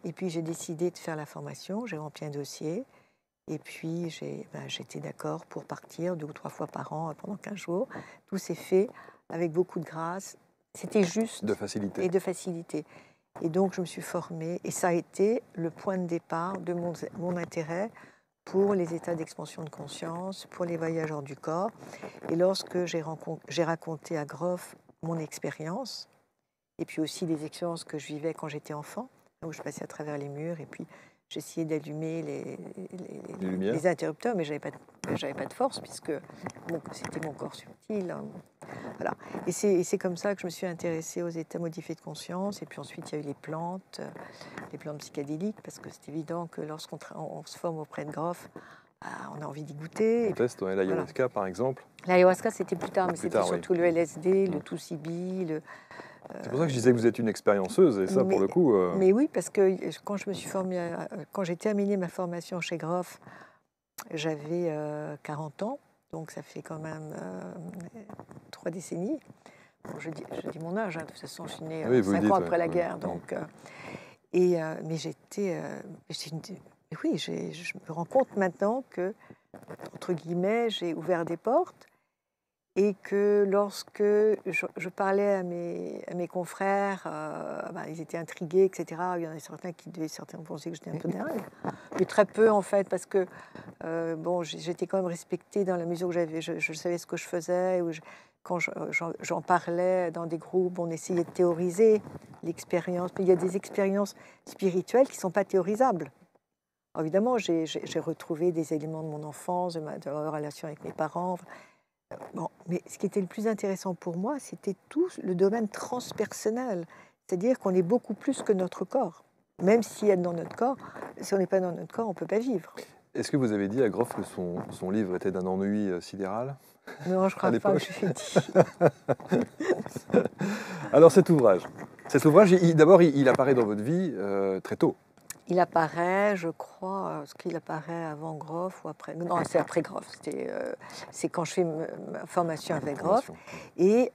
Et puis, j'ai décidé de faire la formation, j'ai rempli un dossier. Et puis, j'étais d'accord pour partir 2 ou 3 fois par an pendant 15 jours. Tout s'est fait avec beaucoup de grâce. C'était juste. De facilité. Et de facilité. Et donc, je me suis formée. Et ça a été le point de départ de mon intérêt pour les états d'expansion de conscience, pour les voyages hors du corps. Et lorsque j'ai raconté à Grof mon expérience, et puis aussi les expériences que je vivais quand j'étais enfant, où je passais à travers les murs, et puis j'essayais d'allumer les interrupteurs, mais je n'avais pas de force, puisque c'était mon corps subtil. Voilà. Et c'est comme ça que je me suis intéressée aux états modifiés de conscience. Et puis ensuite, il y a eu les plantes psychédéliques, parce que c'est évident que lorsqu'on se forme auprès de Grof, on a envie d'y goûter. On teste l'ayahuasca, voilà. Par exemple. L'ayahuasca, c'était plus tard, mais c'était surtout le LSD, le 2CB. C'est pour ça que je disais que vous êtes une expérienceuse, et ça, pour le coup... Mais oui, parce que quand je me suis formée, quand j'ai terminé ma formation chez Grof, j'avais 40 ans, donc ça fait quand même 3 décennies. Bon, je dis mon âge, hein, de toute façon, je suis née 5 ans après la guerre. Donc, mais j'étais... oui, je me rends compte maintenant que, entre guillemets, j'ai ouvert des portes. Et que lorsque je parlais à mes confrères, ils étaient intrigués, etc. Il y en a certains qui devaient penser que j'étais un peu dingue, mais très peu en fait, parce que j'étais quand même respectée dans la mesure où je savais ce que je faisais. Quand j'en parlais dans des groupes, on essayait de théoriser l'expérience. Mais il y a des expériences spirituelles qui ne sont pas théorisables. Alors, évidemment, j'ai retrouvé des éléments de mon enfance, de ma relation avec mes parents. Bon, mais ce qui était le plus intéressant pour moi, c'était tout le domaine transpersonnel. C'est-à-dire qu'on est beaucoup plus que notre corps. Même si on est dans notre corps, si on n'est pas dans notre corps, on ne peut pas vivre. Est-ce que vous avez dit à Grof que son livre était d'un ennui sidéral? Non, je ne crois pas que je l'ai dit. Alors cet ouvrage, d'abord, il apparaît dans votre vie très tôt. Il apparaît, je crois, est-ce qu'il apparaît avant Groff ou après? Non, c'est après Groff. C'est quand je fais ma formation avec Groff. Et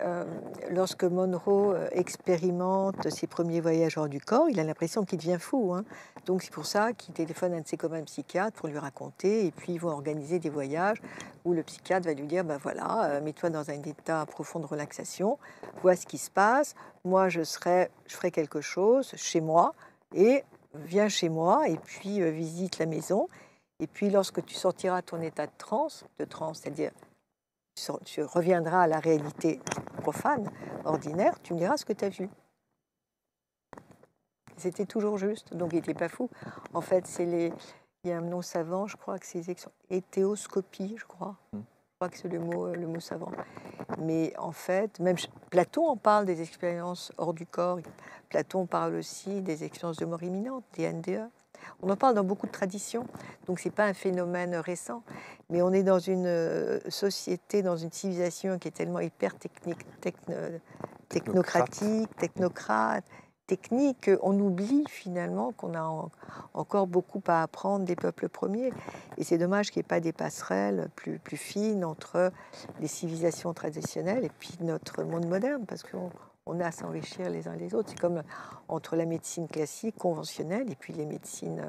lorsque Monroe expérimente ses premiers voyages hors du corps, il a l'impression qu'il devient fou. Hein. Donc c'est pour ça qu'il téléphone à un de ses copains psychiatres pour lui raconter. Et puis ils vont organiser des voyages où le psychiatre va lui dire, ben voilà, mets-toi dans un état profond de relaxation, vois ce qui se passe. Moi, je ferai quelque chose chez moi et viens chez moi et puis visite la maison. Et puis lorsque tu sortiras de ton état de transe, c'est-à-dire tu reviendras à la réalité profane, ordinaire, tu me diras ce que tu as vu. C'était toujours juste, donc il n'était pas fou. En fait, il y a un nom savant, je crois que c'est hétéoscopie, je crois. Je crois que c'est le mot savant. Mais en fait, même Platon en parle des expériences hors du corps. Platon parle aussi des expériences de mort imminente, des NDE. On en parle dans beaucoup de traditions, donc ce n'est pas un phénomène récent. Mais on est dans une société, dans une civilisation qui est tellement hyper technocratique, technocrate, technique, qu'on oublie finalement qu'on a encore beaucoup à apprendre des peuples premiers. Et c'est dommage qu'il n'y ait pas des passerelles plus fines entre les civilisations traditionnelles et puis notre monde moderne, parce qu'on a à s'enrichir les uns les autres. C'est comme entre la médecine classique, conventionnelle, et puis les médecines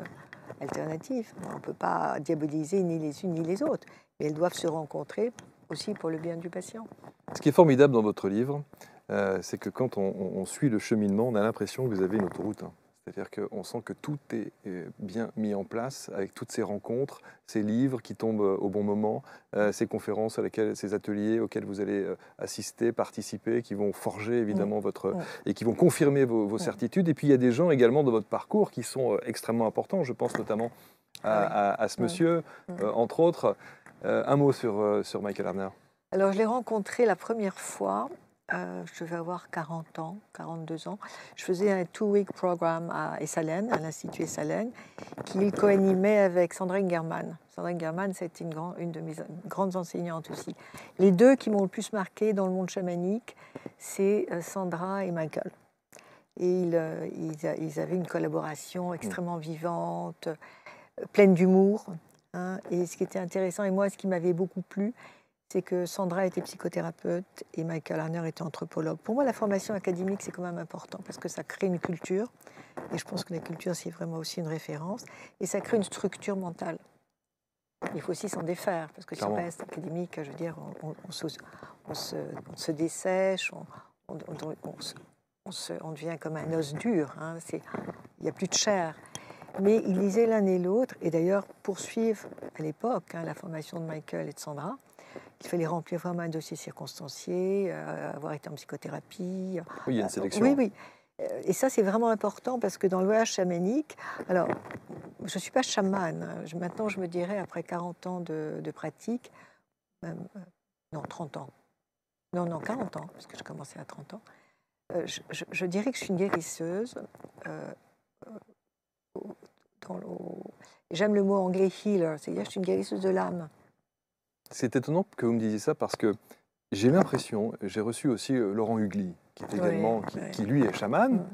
alternatives. On ne peut pas diaboliser ni les unes ni les autres, mais elles doivent se rencontrer aussi pour le bien du patient. Ce qui est formidable dans votre livre, c'est que quand on suit le cheminement, on a l'impression que vous avez une autoroute. Hein. C'est-à-dire qu'on sent que tout est bien mis en place avec toutes ces rencontres, ces livres qui tombent au bon moment, ces conférences, ces ateliers auxquels vous allez assister, participer, qui vont forger évidemment et qui vont confirmer vos certitudes. Et puis il y a des gens également dans votre parcours qui sont extrêmement importants. Je pense notamment à ce monsieur, entre autres. Un mot sur Michael Harner. Alors je l'ai rencontré la première fois. Je devais avoir 40 ans, 42 ans. Je faisais un two-week programme à Esalen, à l'Institut Esalen, qu'il co-animait avec Sandrine German. Sandrine German, c'était une de mes grandes enseignantes aussi. Les deux qui m'ont le plus marqué dans le monde chamanique, c'est Sandra et Michael. Et ils avaient une collaboration extrêmement vivante, pleine d'humour. Hein. Et ce qui était intéressant, et moi, ce qui m'avait beaucoup plu, c'est que Sandra était psychothérapeute et Michael Harner était anthropologue. Pour moi, la formation académique, c'est quand même important parce que ça crée une culture. Et je pense que la culture, c'est vraiment aussi une référence. Et ça crée une structure mentale. Il faut aussi s'en défaire parce que si on reste académique, je veux dire, on se dessèche, on devient comme un os dur. Hein. Il n'y a plus de chair. Mais ils lisaient l'un et l'autre. Et d'ailleurs, poursuivre à l'époque la formation de Michael et de Sandra, il fallait remplir vraiment un dossier circonstancié, avoir été en psychothérapie. Oui, il y a une sélection. Oui. Et ça, c'est vraiment important parce que dans le voyage chamanique, alors, je ne suis pas chamane. Maintenant, je me dirais, après 40 ans de pratique, non, 30 ans. Non, 40 ans, parce que je commençais à 30 ans. Je dirais que je suis une guérisseuse. J'aime le mot anglais healer, c'est-à-dire que je suis une guérisseuse de l'âme. C'est étonnant que vous me disiez ça parce que j'ai l'impression, j'ai reçu aussi Laurent Hugli, qui est également, qui lui est chaman,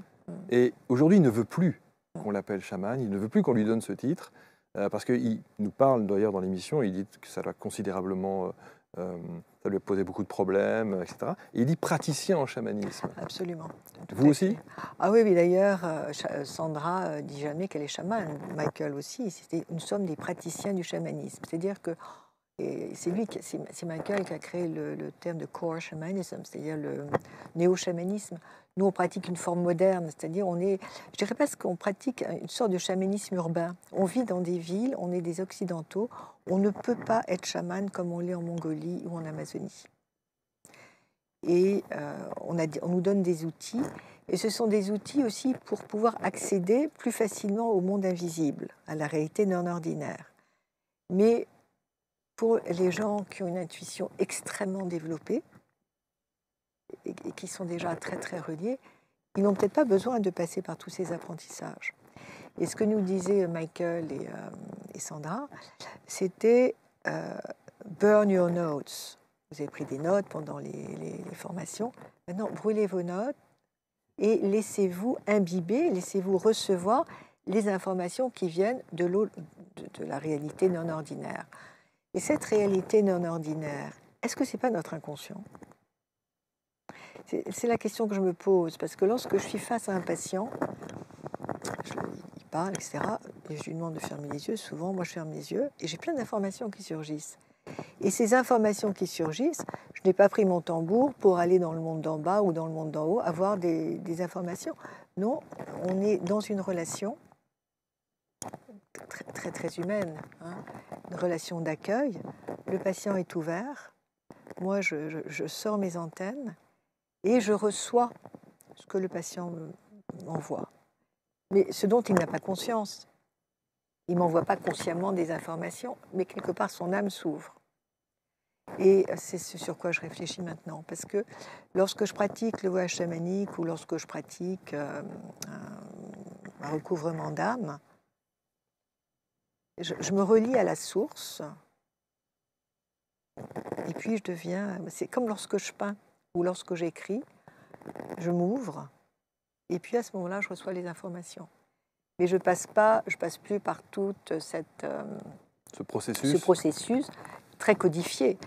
et aujourd'hui il ne veut plus qu'on l'appelle chaman, il ne veut plus qu'on lui donne ce titre, parce qu'il nous parle d'ailleurs dans l'émission, il dit que ça l'a considérablement, ça lui a posé beaucoup de problèmes, etc. Et il dit praticien en chamanisme. Absolument. Vous aussi ? Ah oui, d'ailleurs, Sandra dit jamais qu'elle est chamane, Michael aussi, nous sommes des praticiens du chamanisme, c'est-à-dire que c'est Michael qui a créé le terme de core shamanism, c'est-à-dire le néo-chamanisme. Nous, on pratique une forme moderne, c'est-à-dire je dirais pas qu'on pratique une sorte de chamanisme urbain. On vit dans des villes, on est des Occidentaux, on ne peut pas être chaman comme on l'est en Mongolie ou en Amazonie. Et on nous donne des outils, et ce sont des outils aussi pour pouvoir accéder plus facilement au monde invisible, à la réalité non ordinaire. Mais pour les gens qui ont une intuition extrêmement développée et qui sont déjà très très reliés, ils n'ont peut-être pas besoin de passer par tous ces apprentissages. Et ce que nous disaient Michael et Sandra, c'était burn your notes. Vous avez pris des notes pendant les formations. Maintenant, brûlez vos notes et laissez-vous imbiber, laissez-vous recevoir les informations qui viennent de la réalité non ordinaire. Et cette réalité non ordinaire, est-ce que ce n'est pas notre inconscient? C'est la question que je me pose, parce que lorsque je suis face à un patient, il parle, etc., et je lui demande de fermer les yeux, souvent, moi je ferme les yeux, et j'ai plein d'informations qui surgissent. Et ces informations qui surgissent, je n'ai pas pris mon tambour pour aller dans le monde d'en bas ou dans le monde d'en haut, avoir des informations. Non, on est dans une relation très, très, très humaine, hein, une relation d'accueil. Le patient est ouvert, moi je sors mes antennes et je reçois ce que le patient m'envoie. Mais ce dont il n'a pas conscience. Il ne m'envoie pas consciemment des informations, mais quelque part son âme s'ouvre. Et c'est ce sur quoi je réfléchis maintenant. Parce que lorsque je pratique le voyage chamanique ou lorsque je pratique un recouvrement d'âme, je me relie à la source. Et puis je deviens... C'est comme lorsque je peins ou lorsque j'écris, je m'ouvre. Et puis à ce moment-là, je reçois les informations. Mais je passe plus par tout ce processus très codifié.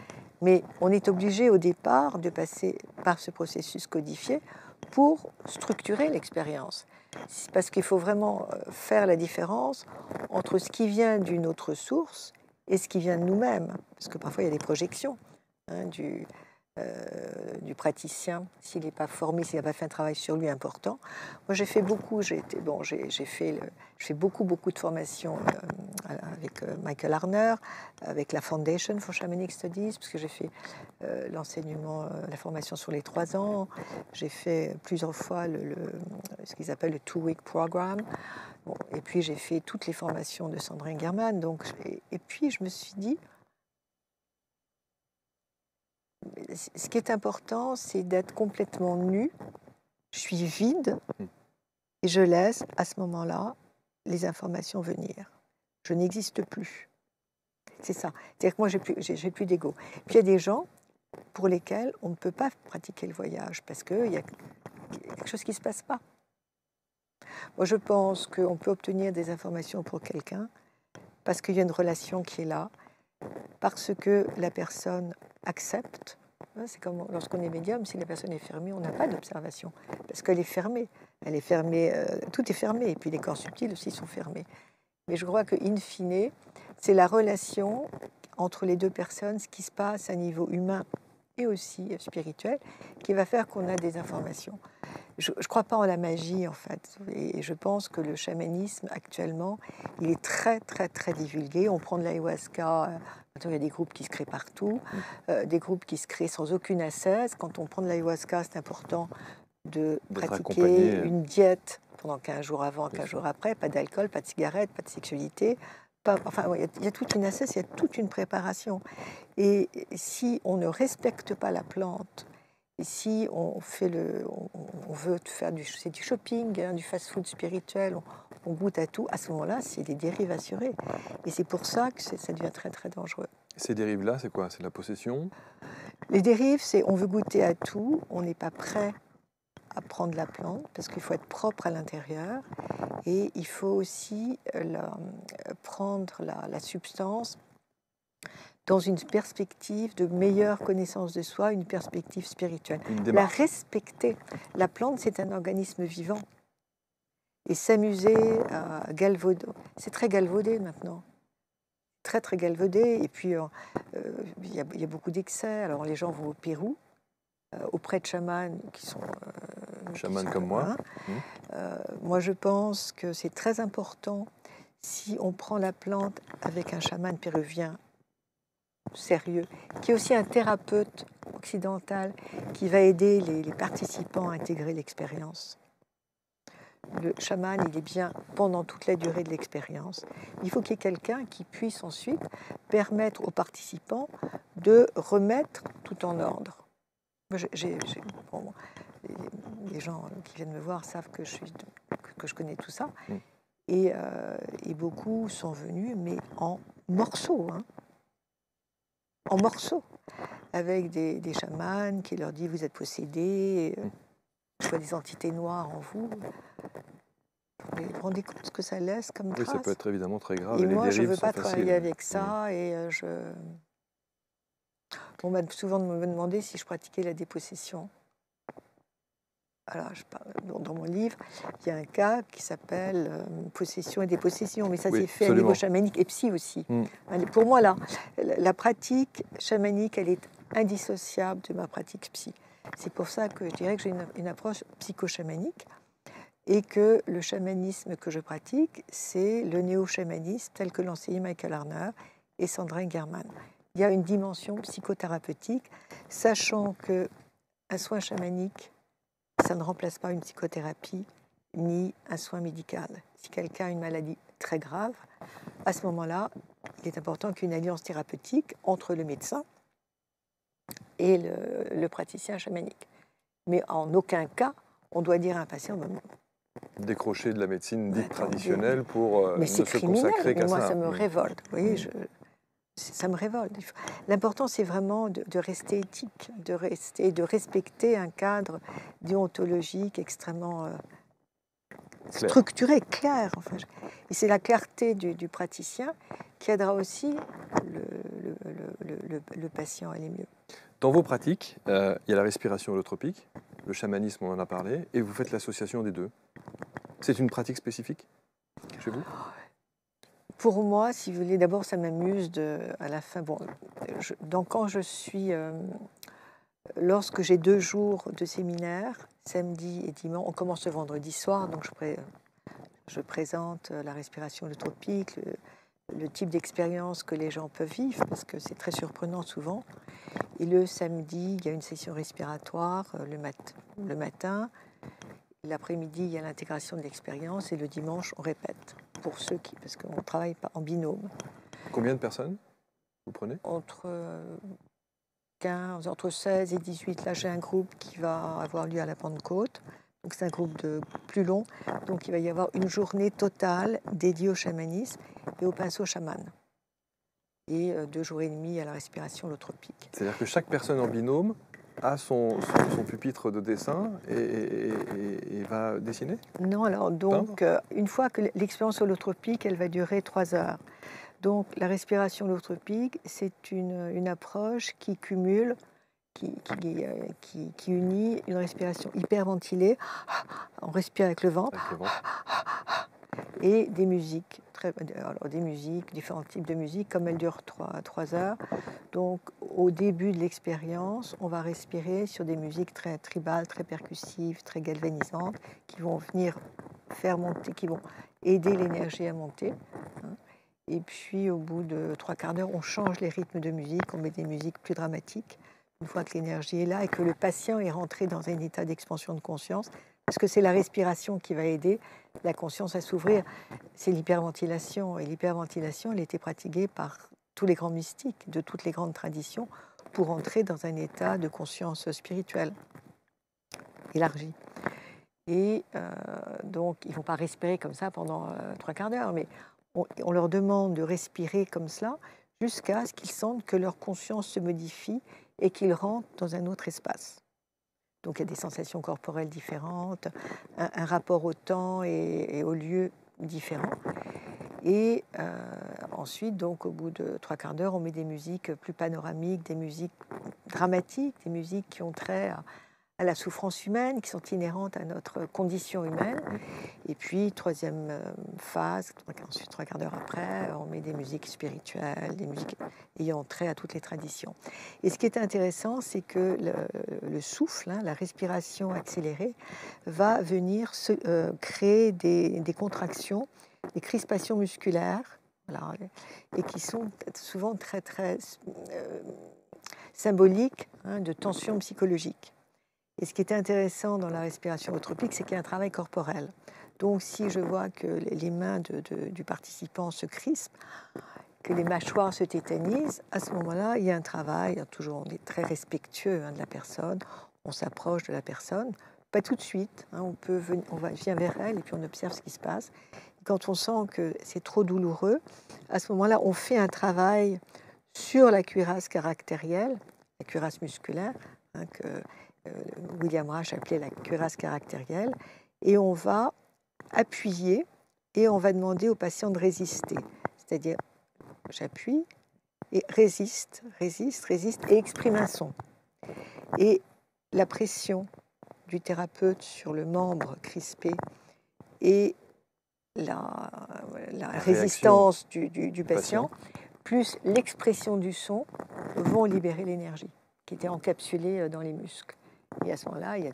Mais on est obligé au départ de passer par ce processus codifié pour structurer l'expérience. Parce qu'il faut vraiment faire la différence entre ce qui vient d'une autre source et ce qui vient de nous-mêmes. Parce que parfois il y a des projections du praticien, s'il n'est pas formé, s'il n'a pas fait un travail sur lui important. Moi, j'ai fait beaucoup, je fais beaucoup de formations avec Michael Harner, avec la Foundation for Shamanic Studies, parce que j'ai fait l'enseignement, la formation sur les 3 ans. J'ai fait plusieurs fois ce qu'ils appellent le 2-week program. Bon, et puis, j'ai fait toutes les formations de Sandrine German. Et puis, je me suis dit, ce qui est important, c'est d'être complètement nu. Je suis vide et je laisse à ce moment-là les informations venir. Je n'existe plus. C'est ça. C'est-à-dire que moi, j'ai plus d'ego. Puis il y a des gens pour lesquels on ne peut pas pratiquer le voyage parce qu'il y a quelque chose qui ne se passe pas. Moi, je pense qu'on peut obtenir des informations pour quelqu'un parce qu'il y a une relation qui est là, parce que la personne accepte. C'est comme lorsqu'on est médium, si la personne est fermée, on n'a pas d'observation, parce qu'elle est fermée. Elle est fermée, tout est fermé, et puis les corps subtils aussi sont fermés. Mais je crois que, in fine, c'est la relation entre les deux personnes, ce qui se passe à niveau humain et aussi spirituel, qui va faire qu'on a des informations. Je ne crois pas en la magie, en fait. Et je pense que le chamanisme, actuellement, il est très, très, très divulgué. On prend de l'ayahuasca. Il y a des groupes qui se créent partout, des groupes qui se créent sans aucune ascèse. Quand on prend de l'ayahuasca, c'est important de pratiquer une diète pendant 15 jours avant, 15 jours après. Pas d'alcool, pas de cigarette, pas de sexualité. Il y a toute une ascèse, il y a toute une préparation. Et si on ne respecte pas la plante, et si on veut faire du shopping, du fast-food spirituel, on goûte à tout, à ce moment-là, c'est des dérives assurées. Et c'est pour ça que ça devient très, très dangereux. Ces dérives-là, c'est quoi? C'est de la possession? Les dérives, c'est on veut goûter à tout, on n'est pas prêt à prendre la plante, parce qu'il faut être propre à l'intérieur, et il faut aussi prendre la substance dans une perspective de meilleure connaissance de soi, une perspective spirituelle. La respecter. La plante, c'est un organisme vivant. Et s'amuser à galvauder, c'est très galvaudé maintenant. Très, très galvaudé. Et puis, il y a beaucoup d'excès. Alors, les gens vont au Pérou, auprès de chamans qui sont... chamans comme moi. Moi, je pense que c'est très important, si on prend la plante avec un chaman péruvien sérieux, qui est aussi un thérapeute occidental, qui va aider les participants à intégrer l'expérience. Le chaman, il est bien pendant toute la durée de l'expérience. Il faut qu'il y ait quelqu'un qui puisse ensuite permettre aux participants de remettre tout en ordre. Les gens qui viennent me voir savent que je connais tout ça. Et beaucoup sont venus, mais en morceaux. En morceaux. Avec des chamans qui leur disent « vous êtes possédés ». Je vois des entités noires en vous. Vous vous rendez compte ce que ça laisse comme Oui, trace? ça peut être évidemment très grave. Et Les moi, je ne dérives veux sont pas faciles. travailler avec ça. Et on m'a souvent demandé si je pratiquais la dépossession. Alors, dans mon livre, il y a un cas qui s'appelle possession et dépossession, mais ça Oui, s'est fait à niveau absolument. chamanique et psy aussi. Mm. Pour moi, la pratique chamanique, elle est indissociable de ma pratique psy. C'est pour ça que je dirais que j'ai une approche psycho-chamanique et que le chamanisme que je pratique, c'est le néo-chamanisme tel que l'enseignait Michael Harner et Sandrine German. Il y a une dimension psychothérapeutique, sachant qu'un soin chamanique, ça ne remplace pas une psychothérapie ni un soin médical. Si quelqu'un a une maladie très grave, à ce moment-là, il est important qu'il y ait une alliance thérapeutique entre le médecin et le praticien chamanique. Mais en aucun cas, on doit dire à un patient Décrocher de la médecine dite traditionnelle pour mais ne c'est se criminel, consacrer qu'à mais moi ça. ça me révolte. Vous voyez, ça me révolte. L'important, c'est vraiment de rester éthique, de respecter un cadre déontologique extrêmement structuré, clair. Enfin, et c'est la clarté du praticien qui aidera aussi le patient à aller mieux. Dans vos pratiques, il y a la respiration holotropique, le chamanisme, on en a parlé, et vous faites l'association des deux. C'est une pratique spécifique chez vous? Pour moi, si vous voulez, d'abord, ça m'amuse à la fin. Bon, donc quand je suis, lorsque j'ai 2 jours de séminaire, samedi et dimanche, on commence le vendredi soir, donc je présente la respiration holotropique, le type d'expérience que les gens peuvent vivre, parce que c'est très surprenant souvent. Et le samedi, il y a une session respiratoire le matin. L'après-midi, il y a l'intégration de l'expérience et le dimanche, on répète pour ceux parce qu'on travaille en binôme. Combien de personnes vous prenez? Entre 16 et 18. Là, j'ai un groupe qui va avoir lieu à la Pentecôte. Donc, c'est un groupe plus long. Donc, il va y avoir une journée totale dédiée au chamanisme et au pinceau chaman. Et 2 jours et demi à la respiration holotropique. C'est-à-dire que chaque personne en binôme a son pupitre de dessin et va dessiner? Non, alors donc, une fois que l'expérience holotropique, elle va durer 3 heures. Donc, la respiration holotropique, c'est une approche qui cumule, qui unit une respiration hyperventilée, on respire avec le ventre, et des musiques, différents types de musique, comme elle dure 3 heures. Donc, au début de l'expérience, on va respirer sur des musiques très tribales, très percussives, très galvanisantes, qui vont venir faire monter, qui vont aider l'énergie à monter. Et puis, au bout de 3/4 d'heure, on change les rythmes de musique, on met des musiques plus dramatiques, une fois que l'énergie est là et que le patient est rentré dans un état d'expansion de conscience, parce que c'est la respiration qui va aider la conscience à s'ouvrir. C'est l'hyperventilation, et l'hyperventilation, elle a été pratiquée par tous les grands mystiques de toutes les grandes traditions pour entrer dans un état de conscience spirituelle élargi. Et donc, ils ne vont pas respirer comme ça pendant 3/4 d'heure, mais on leur demande de respirer comme cela jusqu'à ce qu'ils sentent que leur conscience se modifie et qu'ils rentrent dans un autre espace. Donc, il y a des sensations corporelles différentes, un rapport au temps et au lieu différent. Et ensuite, donc, au bout de 3/4 d'heure, on met des musiques plus panoramiques, des musiques dramatiques, des musiques qui ont trait à la souffrance humaine, qui sont inhérentes à notre condition humaine. Et puis, troisième phase, ensuite 3/4 d'heure après, on met des musiques spirituelles, des musiques ayant trait à toutes les traditions. Et ce qui est intéressant, c'est que le souffle, la respiration accélérée, va venir créer des contractions, des crispations musculaires, voilà, et qui sont souvent très, très symboliques de tensions psychologiques. Et ce qui est intéressant dans la respiration holotropique, c'est qu'il y a un travail corporel. Donc, si je vois que les mains du participant se crispent, que les mâchoires se tétanisent, à ce moment-là, il y a un travail. Toujours, on est très respectueux de la personne, on s'approche de la personne. Pas tout de suite, on vient vers elle et puis on observe ce qui se passe. Quand on sent que c'est trop douloureux, à ce moment-là, on fait un travail sur la cuirasse caractérielle, la cuirasse musculaire, que William Reich appelait la cuirasse caractérielle, et on va appuyer et on va demander au patient de résister. C'est-à-dire, j'appuie et résiste, résiste, résiste et exprime un son. Et la pression du thérapeute sur le membre crispé et la résistance du patient, plus l'expression du son, vont libérer l'énergie qui était encapsulée dans les muscles. Et à ce moment-là, il y a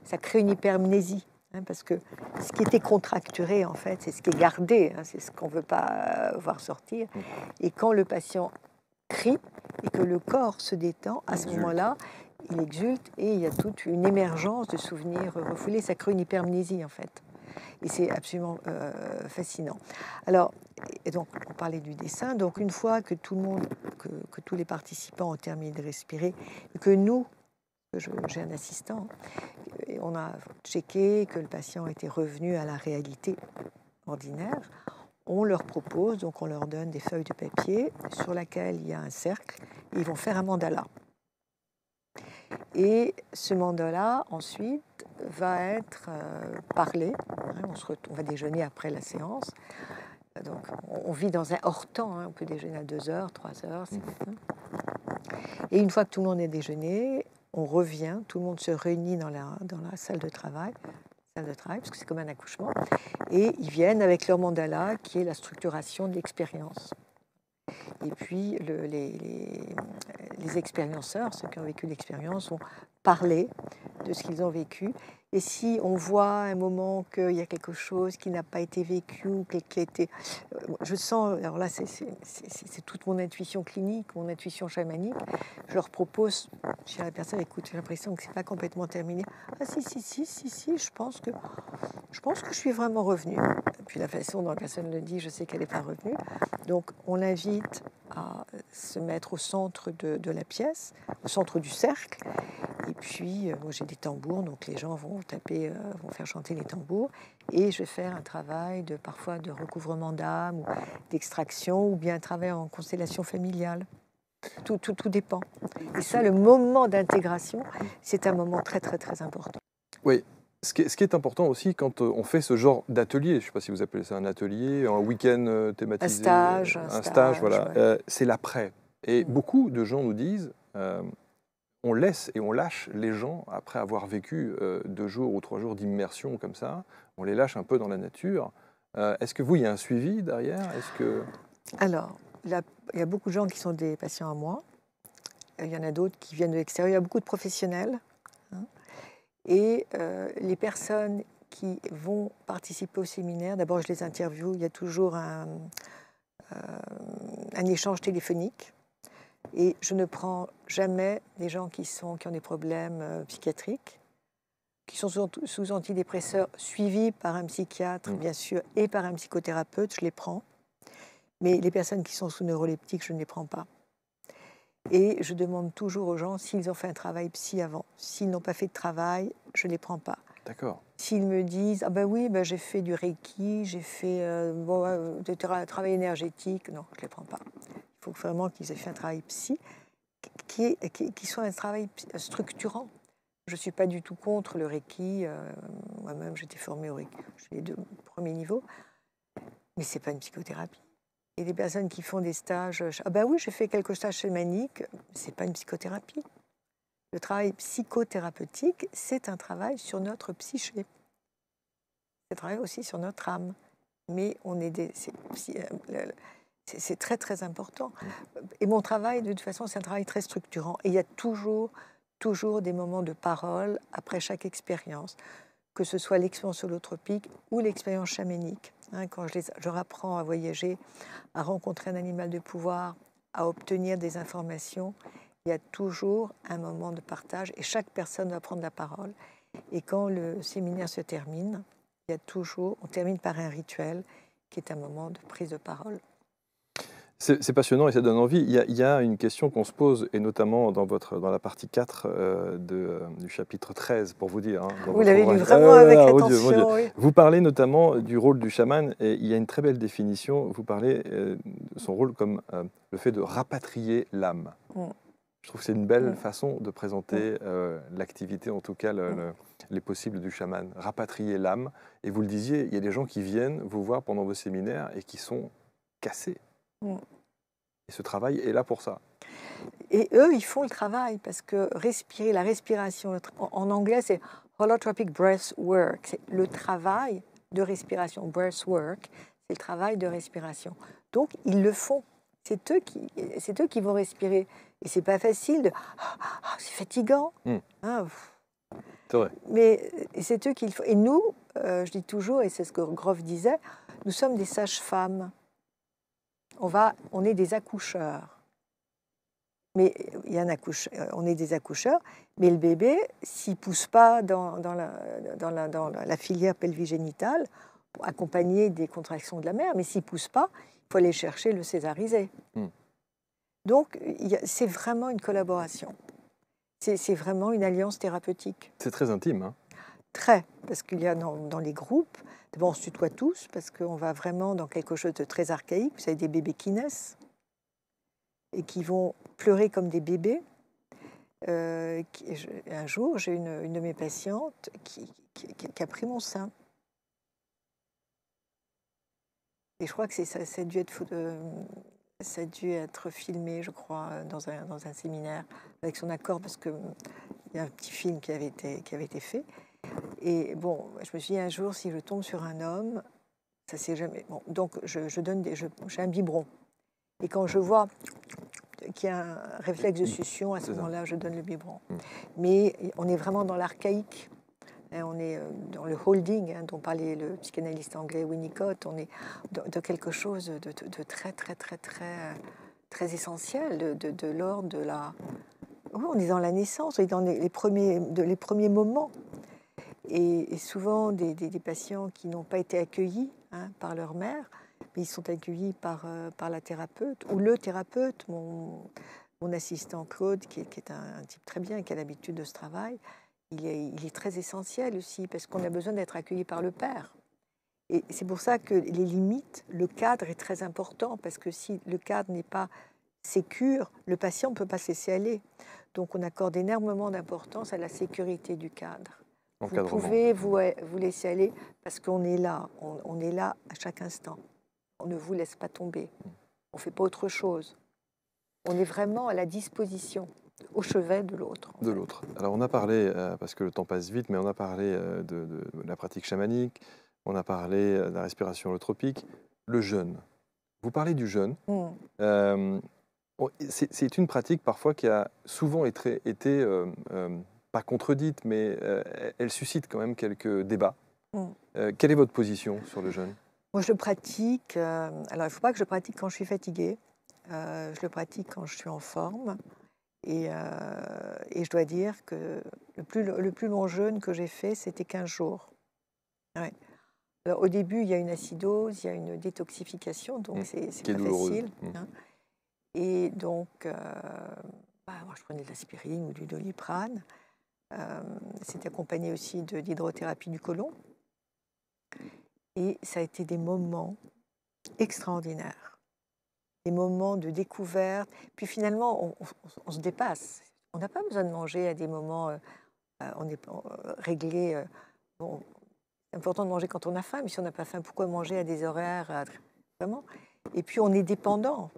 ça crée une hypermnésie, parce que ce qui était contracturé, en fait, c'est ce qui est gardé, c'est ce qu'on ne veut pas voir sortir. Et quand le patient crie et que le corps se détend, à ce moment-là, il exulte et il y a toute une émergence de souvenirs refoulés. Ça crée une hypermnésie, en fait. Et c'est absolument fascinant. Alors, et donc, on parlait du dessin. Donc, une fois que tout le monde, que tous les participants ont terminé de respirer, et que nous, j'ai un assistant, et on a checké que le patient était revenu à la réalité ordinaire, on leur propose, donc on leur donne des feuilles de papier sur lesquelles il y a un cercle, et ils vont faire un mandala. Et ce mandala, ensuite, va être parlé. On va déjeuner après la séance. Donc, on vit dans un hors-temps. On peut déjeuner à 2h, 3h. Et une fois que tout le monde est déjeuné, on revient. Tout le monde se réunit dans la salle de travail. Parce que c'est comme un accouchement. Et ils viennent avec leur mandala, qui est la structuration de l'expérience. Et puis, les expérienceurs, ceux qui ont vécu l'expérience, vont parler de ce qu'ils ont vécu. Et si on voit à un moment qu'il y a quelque chose qui n'a pas été vécu, ou qui a été... Je sens, alors là, c'est toute mon intuition clinique, mon intuition chamanique. Je leur propose, chez la personne, écoute, j'ai l'impression que c'est pas complètement terminé. Ah si, je pense que je suis vraiment revenue. Et puis la façon dont la personne le dit, je sais qu'elle n'est pas revenue. Donc, on l'invite à se mettre au centre de la pièce, au centre du cercle. Et puis, moi, j'ai des tambours, donc les gens vont taper, vont faire chanter les tambours. Et je vais faire un travail parfois de recouvrement d'âme, ou d'extraction, ou bien un travail en constellation familiale. Tout dépend. Et ça, le moment d'intégration, c'est un moment très, très, très important. Oui. Ce qui est important aussi quand on fait ce genre d'atelier, je ne sais pas si vous appelez ça un atelier, un week-end thématisé, un stage, voilà, ouais. C'est l'après. Et beaucoup de gens nous disent, on laisse et on lâche les gens après avoir vécu 2 jours ou 3 jours d'immersion comme ça, on les lâche un peu dans la nature. Est-ce que vous, il y a un suivi derrière? Alors, il y a beaucoup de gens qui sont des patients à moi. Il y en a d'autres qui viennent de l'extérieur. Il y a beaucoup de professionnels. Et les personnes qui vont participer au séminaire, d'abord je les interviewe, il y a toujours un échange téléphonique. Et je ne prends jamais des gens qui ont des problèmes psychiatriques, qui sont sous antidépresseurs, suivis par un psychiatre, bien sûr, et par un psychothérapeute, je les prends. Mais les personnes qui sont sous neuroleptiques, je ne les prends pas. Et je demande toujours aux gens s'ils ont fait un travail psy avant. S'ils n'ont pas fait de travail, je ne les prends pas. D'accord. S'ils me disent « Ah ben oui, j'ai fait du Reiki, j'ai fait du travail énergétique », non, je ne les prends pas. Il faut vraiment qu'ils aient fait un travail psy, qui soit un travail structurant. Je ne suis pas du tout contre le Reiki. Moi-même, j'étais formée au Reiki. Je suis les 2 premiers niveaux. Mais ce n'est pas une psychothérapie. Et les personnes qui font des stages, ah ben oui, j'ai fait quelques stages chamaniques, c'est pas une psychothérapie. Le travail psychothérapeutique, c'est un travail sur notre psyché. C'est un travail aussi sur notre âme. Mais c'est très, très important. Et mon travail, de toute façon, c'est un travail très structurant. Et il y a toujours des moments de parole après chaque expérience, que ce soit l'expérience holotropique ou l'expérience chamanique. Quand je leur apprends à voyager, à rencontrer un animal de pouvoir, à obtenir des informations, il y a toujours un moment de partage et chaque personne va prendre la parole. Et quand le séminaire se termine, on termine par un rituel qui est un moment de prise de parole. C'est passionnant et ça donne envie. Il y a une question qu'on se pose, et notamment dans la partie 4 du chapitre 13, pour vous dire. Vous l'avez lu vraiment avec attention. Dieu. Oui. Vous parlez notamment du rôle du chaman, et il y a une très belle définition. Vous parlez de son rôle comme le fait de rapatrier l'âme. Je trouve que c'est une belle façon de présenter l'activité, en tout cas les possibles du chaman. Rapatrier l'âme. Et vous le disiez, il y a des gens qui viennent vous voir pendant vos séminaires et qui sont cassés. Et ce travail est là pour ça. Et eux, ils font le travail parce que respirer, la respiration, en anglais, c'est holotropic breath work. C'est le travail de respiration. Breath work, c'est le travail de respiration. Donc, ils le font. C'est eux qui vont respirer. Et c'est pas facile. C'est fatigant. Hein, c'est vrai. Mais c'est eux qui le font. Et nous, je dis toujours, et c'est ce que Grof disait, nous sommes des sages-femmes. On est des accoucheurs. Mais on est des accoucheurs, mais le bébé, s'il ne pousse pas dans la filière pelvigénitale, accompagné des contractions de la mère, mais s'il ne pousse pas, il faut aller chercher le césariser. Donc, c'est vraiment une collaboration. C'est vraiment une alliance thérapeutique. C'est très intime, hein? Très, parce qu'il y a dans les groupes, d'abord on se tutoie tous, parce qu'on va vraiment dans quelque chose de très archaïque. Vous avez des bébés qui naissent et qui vont pleurer comme des bébés. Un jour, j'ai une de mes patientes qui a pris mon sein. Et je crois que ça a dû être filmé, je crois, dans un séminaire, avec son accord, parce qu'il y a un petit film qui avait été fait. Et bon, je me suis dit, un jour, si je tombe sur un homme, ça c'est jamais... Bon, donc, j'ai un biberon. Et quand je vois qu'il y a un réflexe de succion, à ce moment-là, je donne le biberon. Mais on est vraiment dans l'archaïque. On est dans le holding, dont parlait le psychanalyste anglais Winnicott. On est dans quelque chose de très, très, très, très, très essentiel, de l'ordre de la... Oui, on est dans la naissance, on est dans les premiers moments. Et souvent, des patients qui n'ont pas été accueillis par leur mère, mais ils sont accueillis par la thérapeute ou le thérapeute, mon assistant Claude, qui est un type très bien et qui a l'habitude de ce travail. Il est très essentiel aussi parce qu'on a besoin d'être accueilli par le père. Et c'est pour ça que les limites, le cadre est très important parce que si le cadre n'est pas sécure, le patient ne peut pas se laisser aller. Donc on accorde énormément d'importance à la sécurité du cadre. Vous pouvez vous laisser aller parce qu'on est là. On est là à chaque instant. On ne vous laisse pas tomber. On ne fait pas autre chose. On est vraiment à la disposition, au chevet de l'autre. De l'autre. Alors on a parlé, parce que le temps passe vite, mais on a parlé de la pratique chamanique, on a parlé de la respiration holotropique, le jeûne. Vous parlez du jeûne. C'est une pratique parfois qui a souvent été pas contredite, mais elle suscite quand même quelques débats. Quelle est votre position sur le jeûne? Moi, je le pratique. Alors, il ne faut pas que je pratique quand je suis fatiguée. Je le pratique quand je suis en forme. Et je dois dire que le plus long jeûne que j'ai fait, c'était 15 jours. Ouais. Alors, au début, il y a une acidose, il y a une détoxification, donc c'est pas facile. Et donc, moi, je prenais de l'aspirine ou du Doliprane. C'était accompagné aussi de l'hydrothérapie du côlon. Et ça a été des moments extraordinaires. Des moments de découverte. Puis finalement, on se dépasse. On n'a pas besoin de manger à des moments... on est réglé... Bon, c'est important de manger quand on a faim, mais si on n'a pas faim, pourquoi manger à des horaires vraiment? Et puis on est dépendant.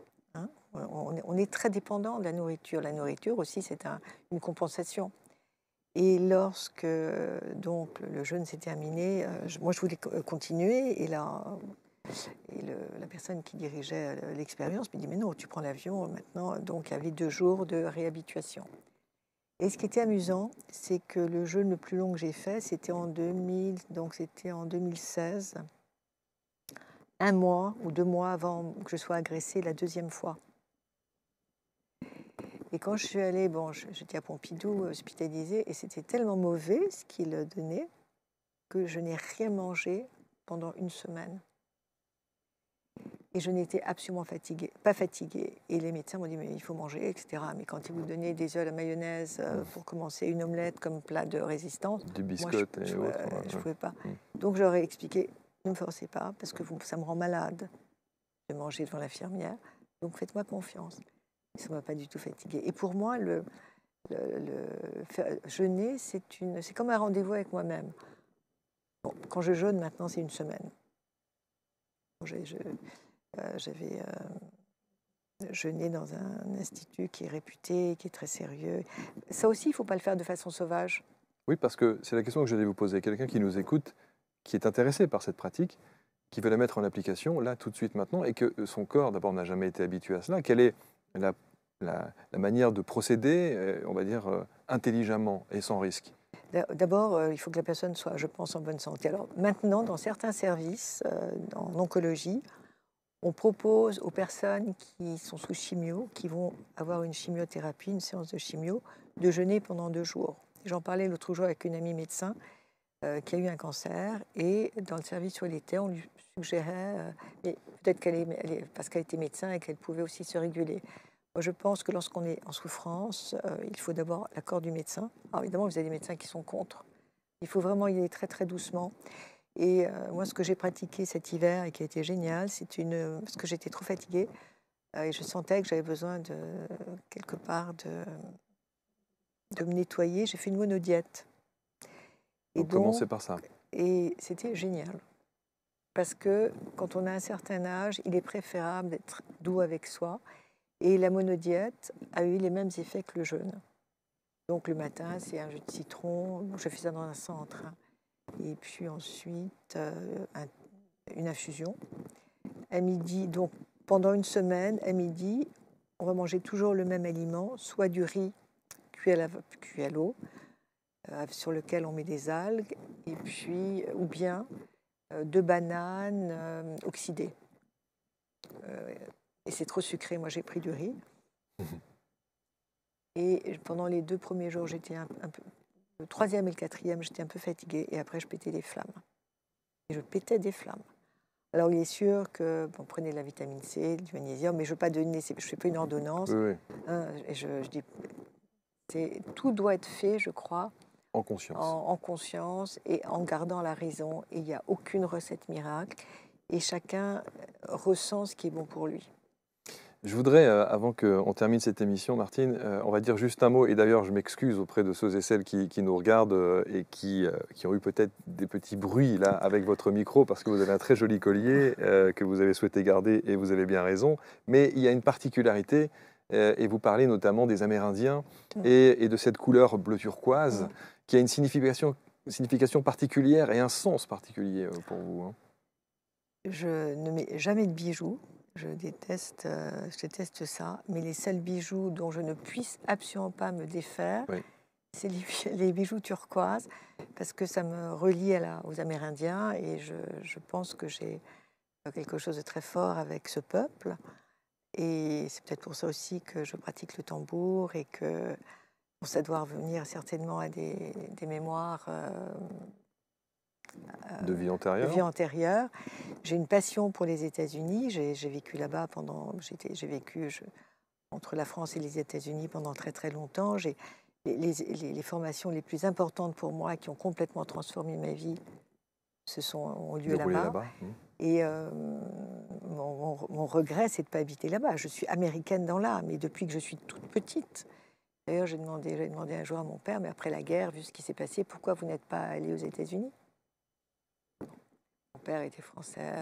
On est très dépendant de la nourriture. La nourriture aussi, c'est une compensation. Et lorsque donc, le jeûne s'est terminé, moi je voulais continuer. Et la personne qui dirigeait l'expérience me dit « Mais non, tu prends l'avion maintenant. » Donc il y avait 2 jours de réhabituation. Et ce qui était amusant, c'est que le jeûne le plus long que j'ai fait, c'était en 2016, 1 mois ou 2 mois avant que je sois agressée la 2e fois. Et quand je suis allée, j'étais à Pompidou, hospitalisée, et c'était tellement mauvais ce qu'il donnait que je n'ai rien mangé pendant 1 semaine. Et je n'étais absolument pas fatiguée. Et les médecins m'ont dit, mais il faut manger, etc. Mais quand ils vous donnaient des œufs à la mayonnaise pour commencer une omelette comme plat de résistance, du biscuit et autres. Je ne pouvais pas. Donc, je leur ai expliqué, ne me forcez pas, parce que ça me rend malade de manger devant l'infirmière. Donc, faites-moi confiance. Ça ne m'a pas du tout fatiguée. Et pour moi, jeûner, c'est comme un rendez-vous avec moi-même. Bon, quand je jeûne, maintenant, c'est une semaine. J'avais jeûné dans un institut qui est réputé, qui est très sérieux. Ça aussi, il ne faut pas le faire de façon sauvage. Oui, parce que c'est la question que j'allais vous poser. Quelqu'un qui nous écoute, qui est intéressé par cette pratique, qui veut la mettre en application, là, tout de suite, maintenant, et que son corps, d'abord, n'a jamais été habitué à cela. Quelle est la manière de procéder, on va dire, intelligemment et sans risque? D'abord, il faut que la personne soit, je pense, en bonne santé. Alors maintenant, dans certains services, en oncologie, on propose aux personnes qui sont sous chimio, qui vont avoir une chimiothérapie, une séance de chimio, de jeûner pendant 2 jours. J'en parlais l'autre jour avec une amie médecin qui a eu un cancer, et dans le service où elle était, on lui suggérait, mais peut-être parce qu'elle était médecin et qu'elle pouvait aussi se réguler. Moi, je pense que lorsqu'on est en souffrance, il faut d'abord l'accord du médecin. Alors évidemment, vous avez des médecins qui sont contre. Il faut vraiment y aller très très doucement. Et moi, ce que j'ai pratiqué cet hiver et qui a été génial, parce que j'étais trop fatiguée et je sentais que j'avais besoin quelque part de me nettoyer. J'ai fait une monodiète. Donc, commencez par ça. Et c'était génial. Parce que quand on a un certain âge, il est préférable d'être doux avec soi. Et la monodiète a eu les mêmes effets que le jeûne. Donc le matin, c'est un jus de citron. Je fais ça dans un centre. Et puis ensuite, une infusion. À midi, donc pendant une semaine, à midi, on va manger toujours le même aliment, soit du riz cuit à l'eau, sur lequel on met des algues, et puis, ou bien 2 bananes oxydées. Et c'est trop sucré, moi j'ai pris du riz. Et pendant les 2 premiers jours, j'étais un peu... Le 3e et le 4e, j'étais un peu fatiguée, et après je pétais des flammes. Et je pétais des flammes. Alors, il est sûr que prenez de la vitamine C, du magnésium, mais je ne veux pas donner, je ne fais pas une ordonnance. Oui, oui. Hein, et je dis, tout doit être fait, je crois, En conscience. en conscience et en gardant la raison. Et il n'y a aucune recette miracle. Et chacun ressent ce qui est bon pour lui. Je voudrais, avant qu'on termine cette émission, Martine, on va dire juste un mot, et d'ailleurs je m'excuse auprès de ceux et celles qui nous regardent et qui ont eu peut-être des petits bruits là avec votre micro, parce que vous avez un très joli collier que vous avez souhaité garder, et vous avez bien raison, mais il y a une particularité, et vous parlez notamment des Amérindiens et de cette couleur bleu turquoise qui a une signification particulière et un sens particulier pour vous, hein. Je ne mets jamais de bijoux. Je déteste ça, mais les seuls bijoux dont je ne puisse absolument pas me défaire, c'est les bijoux turquoises, parce que ça me relie aux Amérindiens, et je pense que j'ai quelque chose de très fort avec ce peuple. Et c'est peut-être pour ça aussi que je pratique le tambour, et que ça doit revenir certainement à des mémoires de vie antérieure. J'ai une passion pour les États-Unis. J'ai vécu là-bas j'ai vécu entre la France et les États-Unis pendant très très longtemps. Les formations les plus importantes pour moi, qui ont complètement transformé ma vie, ont lieu là-bas. Et mon regret, c'est de ne pas habiter là-bas. Je suis américaine dans l'âme, et depuis que je suis toute petite. D'ailleurs, j'ai demandé un jour à mon père, mais après la guerre, vu ce qui s'est passé, pourquoi vous n'êtes pas allé aux États-Unis? Mon père était français,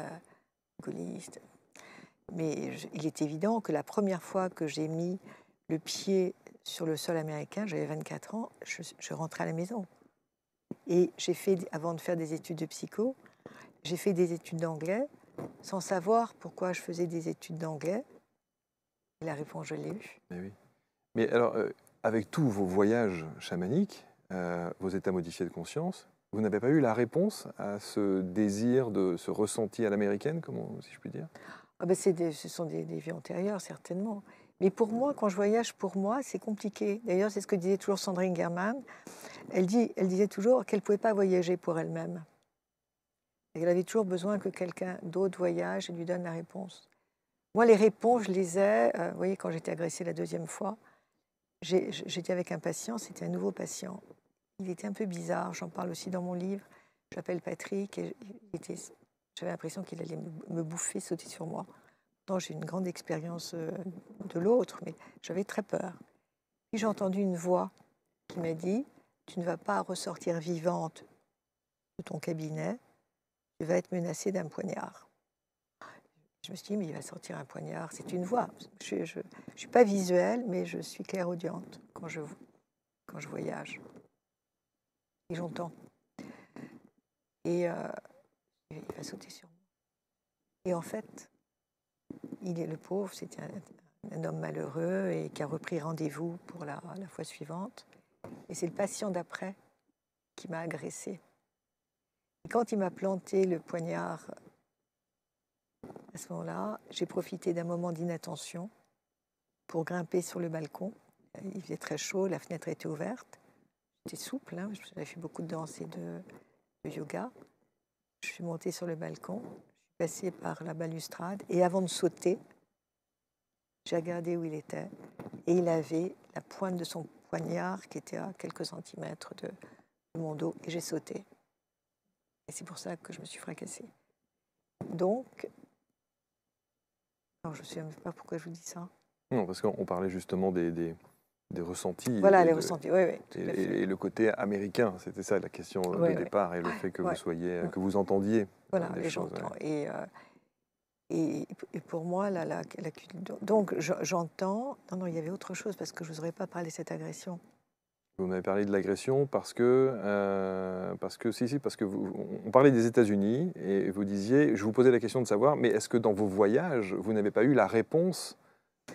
gaulliste. Mais il est évident que la première fois que j'ai mis le pied sur le sol américain, j'avais 24 ans, je rentrais à la maison. Et avant de faire des études de psycho, j'ai fait des études d'anglais sans savoir pourquoi je faisais des études d'anglais. Et la réponse, je l'ai eue. Mais oui. Mais alors, avec tous vos voyages chamaniques, vos états modifiés de conscience, vous n'avez pas eu la réponse à ce désir, ce ressenti à l'américaine, si je puis dire? Ce sont des vies antérieures, certainement. Mais pour moi, quand je voyage, c'est compliqué. D'ailleurs, c'est ce que disait toujours Sandrine Germann. Elle disait toujours qu'elle ne pouvait pas voyager pour elle-même. Elle avait toujours besoin que quelqu'un d'autre voyage et lui donne la réponse. Moi, les réponses, je les ai. Vous voyez, quand j'étais agressée la 2e fois, j'étais avec un patient, c'était un nouveau patient. Il était un peu bizarre, j'en parle aussi dans mon livre. Je m'appelle Patrick, et j'avais l'impression qu'il allait me bouffer, sauter sur moi. pourtant j'ai une grande expérience de l'autre, mais j'avais très peur. Puis j'ai entendu une voix qui m'a dit « Tu ne vas pas ressortir vivante de ton cabinet, tu vas être menacée d'un poignard. » Je me suis dit « Mais il va sortir un poignard, c'est une voix. » Je ne suis pas visuelle, mais je suis clairaudiente quand je voyage. Et j'entends. Et il va sauter sur moi. Et en fait, il est le pauvre, c'était un homme malheureux et qui a repris rendez-vous pour la fois suivante. Et c'est le patient d'après qui m'a agressée. Et quand il m'a planté le poignard, à ce moment-là, j'ai profité d'un moment d'inattention pour grimper sur le balcon. Il faisait très chaud, la fenêtre était ouverte. J'étais souple, hein, j'avais fait beaucoup de danse et de yoga. Je suis montée sur le balcon, je suis passée par la balustrade et avant de sauter, j'ai regardé où il était et il avait la pointe de son poignard qui était à quelques centimètres de mon dos et j'ai sauté. Et c'est pour ça que je me suis fracassée. Donc, alors je ne sais même pas pourquoi je vous dis ça. Non, parce qu'on parlait justement des ressentis. Voilà, les ressentis, oui, oui. Et le côté américain, c'était ça la question de départ, et le fait que vous soyez, que vous entendiez. Voilà, les gens entendent. Et pour moi, donc j'entends. Non, il y avait autre chose parce que je n'oserais pas parler de cette agression. Vous m'avez parlé de l'agression parce que on parlait des États-Unis et vous disiez, je vous posais la question de savoir, mais est-ce que dans vos voyages, vous n'avez pas eu la réponse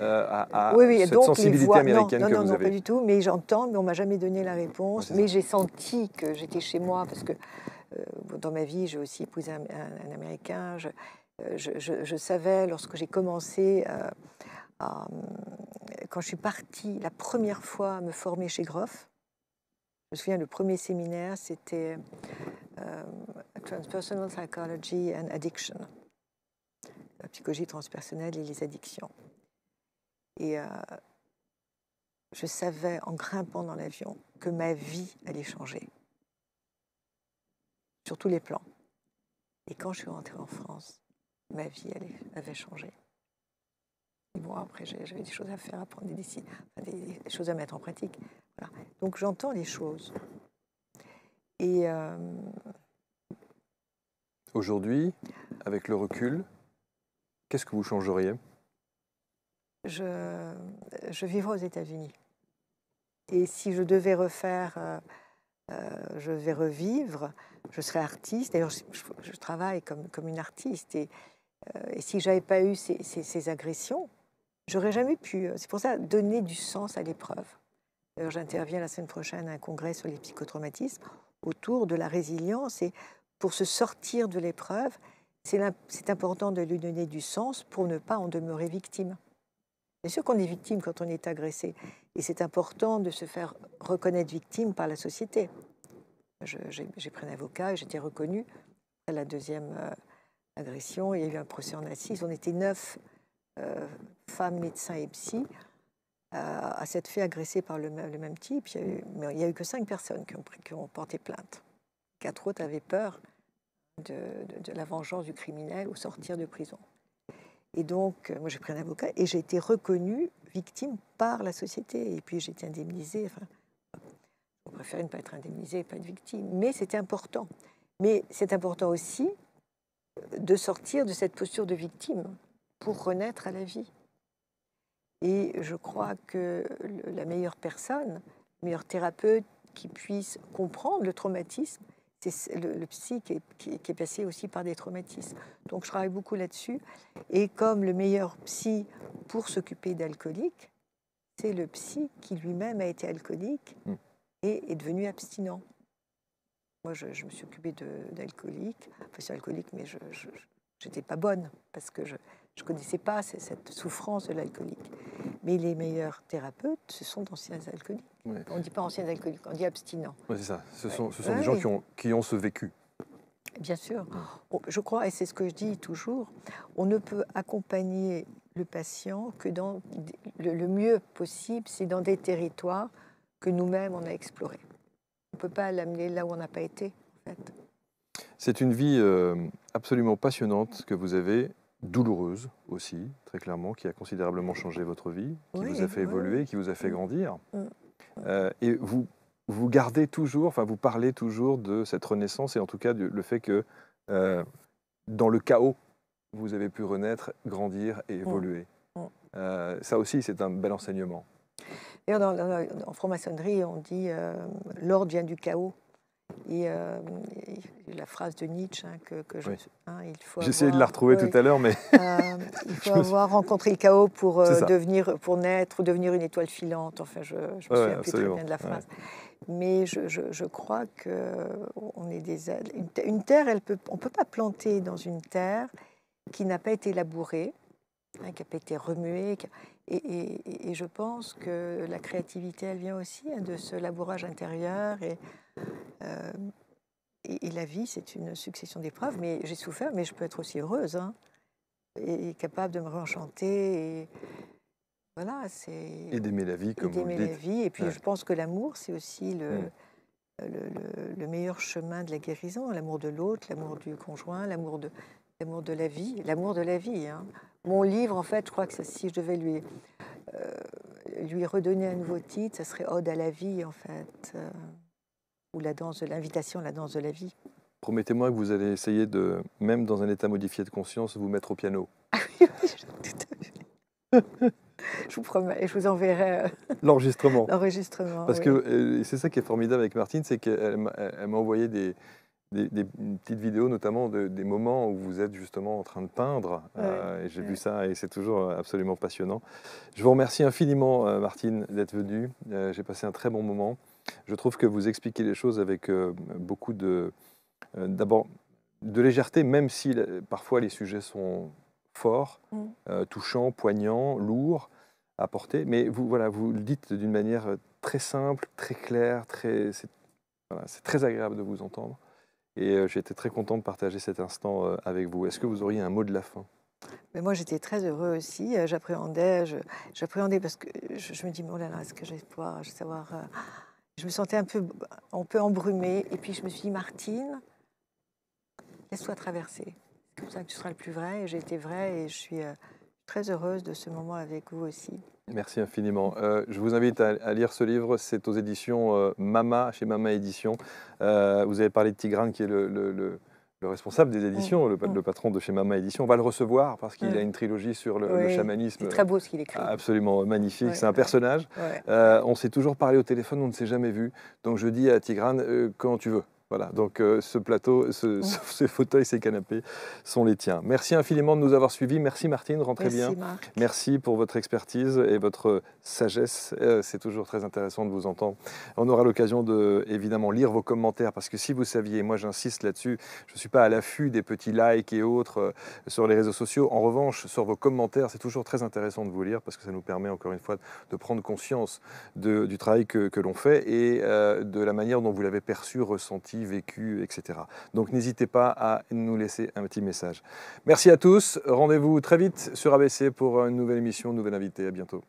à cette donc sensibilité américaine que vous avez? Non, pas du tout, mais j'entends, mais on ne m'a jamais donné la réponse. Mais j'ai senti que j'étais chez moi, parce que dans ma vie, j'ai aussi épousé un Américain. Je savais, lorsque j'ai commencé, quand je suis partie la première fois à me former chez Groff, je me souviens, le premier séminaire, c'était Transpersonal Psychology and Addiction, la psychologie transpersonnelle et les addictions. Et je savais, en grimpant dans l'avion, que ma vie allait changer, sur tous les plans. Et quand je suis rentrée en France, ma vie avait changé. Et bon, après, j'avais des choses à faire, à prendre des décisions, des choses à mettre en pratique. Voilà. Donc j'entends les choses. Et aujourd'hui, avec le recul, qu'est-ce que vous changeriez? Je vivrai aux États-Unis. Et si je devais refaire, je vais revivre, je serais artiste. D'ailleurs, je travaille comme une artiste. Et si je n'avais pas eu ces agressions, j'aurais jamais pu. C'est pour ça, donner du sens à l'épreuve. D'ailleurs, j'interviens la semaine prochaine à un congrès sur les psychotraumatismes autour de la résilience. Et pour se sortir de l'épreuve, c'est important de lui donner du sens pour ne pas en demeurer victime. Bien sûr qu'on est victime quand on est agressé. Et c'est important de se faire reconnaître victime par la société. J'ai pris un avocat et j'étais reconnue. Après la deuxième agression, il y a eu un procès en assises. On était 9 femmes, médecins et psy à s'être fait agresser par le même type. Mais il n'y a eu que 5 personnes qui ont porté plainte. 4 autres avaient peur de la vengeance du criminel au sortir de prison. Et donc, moi, j'ai pris un avocat et j'ai été reconnue victime par la société. Et puis, j'ai été indemnisée. Enfin, je préférais ne pas être indemnisée et pas être victime. Mais c'était important. Mais c'est important aussi de sortir de cette posture de victime pour renaître à la vie. Et je crois que la meilleure personne, le meilleur thérapeute qui puisse comprendre le traumatisme, c'est le psy qui est passé aussi par des traumatismes. Donc je travaille beaucoup là-dessus. Et comme le meilleur psy pour s'occuper d'alcooliques, c'est le psy qui lui-même a été alcoolique et est devenu abstinent. Moi, je me suis occupée d'alcooliques, enfin c'est alcoolique, mais je n'étais pas bonne parce que je ne connaissais pas cette souffrance de l'alcoolique. Mais les meilleurs thérapeutes, ce sont d'anciens alcooliques. Ouais. On ne dit pas anciens alcooliques, on dit abstinents. Ouais, c'est ça, ce sont des gens qui ont ce vécu. Bien sûr. Je crois, et c'est ce que je dis toujours, on ne peut accompagner le patient que dans le mieux possible, c'est dans des territoires que nous-mêmes on a explorés. On ne peut pas l'amener là où on n'a pas été, en fait. C'est une vie absolument passionnante que vous avez. douloureuse aussi, très clairement, qui a considérablement changé votre vie, qui Oui, vous a fait évoluer, qui vous a fait Mm. grandir. Mm. Et vous gardez toujours, enfin vous parlez toujours de cette renaissance et en tout cas le fait que euh, dans le chaos, vous avez pu renaître, grandir et Mm. évoluer. Mm. Ça aussi, c'est un bel enseignement. Et en franc-maçonnerie, on dit l'ordre vient du chaos. Et la phrase de Nietzsche, Oui. il faut J'ai essayé de la avoir, retrouver oui, tout à l'heure, mais il faut avoir rencontré le chaos pour c'est ça. pour naître, devenir une étoile filante. Enfin, je me souviens plus très bien de la phrase. Mais je crois que on est des ailes. Une terre, on peut pas planter dans une terre qui n'a pas été labourée, qui n'a pas été remuée. Et je pense que la créativité, elle vient aussi de ce labourage intérieur. Euh, et la vie, c'est une succession d'épreuves. Mais j'ai souffert, mais je peux être aussi heureuse, hein, et capable de me réenchanter. Et voilà, Et d'aimer la vie, comme vous le d'aimer la dites. vie. Et puis, Ouais. je pense que l'amour, c'est aussi le meilleur chemin de la guérison. L'amour de l'autre, l'amour du conjoint, l'amour de la vie. L'amour de la vie. Hein. Mon livre, en fait, je crois que si je devais lui redonner un nouveau titre, ça serait Ode à la vie, en fait. Ou la danse de l'invitation, la danse de la vie. Promettez-moi que vous allez essayer de, même dans un état modifié de conscience, vous mettre au piano. Tout à fait. Je vous promets, et je vous enverrai L'enregistrement. l'enregistrement. Parce Oui. que c'est ça qui est formidable avec Martine, c'est qu'elle m'a envoyé des petites vidéos, notamment des moments où vous êtes justement en train de peindre. Et j'ai vu ça et c'est toujours absolument passionnant. Je vous remercie infiniment, Martine, d'être venue. J'ai passé un très bon moment. Je trouve que vous expliquez les choses avec beaucoup d'abord, de légèreté, même si parfois les sujets sont forts, touchants, poignants, lourds à porter. Mais vous le dites d'une manière très simple, très claire, c'est très agréable de vous entendre. Et j'ai été très content de partager cet instant avec vous. Est-ce que vous auriez un mot de la fin ? Mais moi, j'étais très heureux aussi. J'appréhendais parce que je me dis, oh là là, est-ce que je vais pouvoir savoir Je me sentais un peu embrumée. Et puis, je me suis dit, Martine, laisse-toi traverser. C'est comme ça que tu seras le plus vrai. Et j'ai été vraie et je suis très heureuse de ce moment avec vous aussi. Merci infiniment. Je vous invite à lire ce livre. C'est aux éditions Mama, chez Mama Éditions. Vous avez parlé de Tigrane, qui est le responsable des éditions, le patron de chez Mama Éditions. On va le recevoir parce qu'il a une trilogie sur le chamanisme. C'est très beau ce qu'il écrit. Absolument magnifique. C'est un personnage. On s'est toujours parlé au téléphone, on ne s'est jamais vu. Donc je dis à Tigrane, quand tu veux. Voilà, donc ce plateau, ces fauteuils, ces canapés sont les tiens. Merci infiniment de nous avoir suivis. Merci Martine, rentrez bien. Marc. Merci pour votre expertise et votre sagesse. C'est toujours très intéressant de vous entendre. On aura l'occasion de, évidemment, lire vos commentaires parce que si vous saviez, moi j'insiste là-dessus, je ne suis pas à l'affût des petits likes et autres sur les réseaux sociaux. En revanche, sur vos commentaires, c'est toujours très intéressant de vous lire parce que ça nous permet encore une fois de prendre conscience du travail que l'on fait et de la manière dont vous l'avez perçu, ressenti, vécu, etc. Donc n'hésitez pas à nous laisser un petit message. Merci à tous. Rendez-vous très vite sur ABC pour une nouvelle émission, un nouvel invité. À bientôt.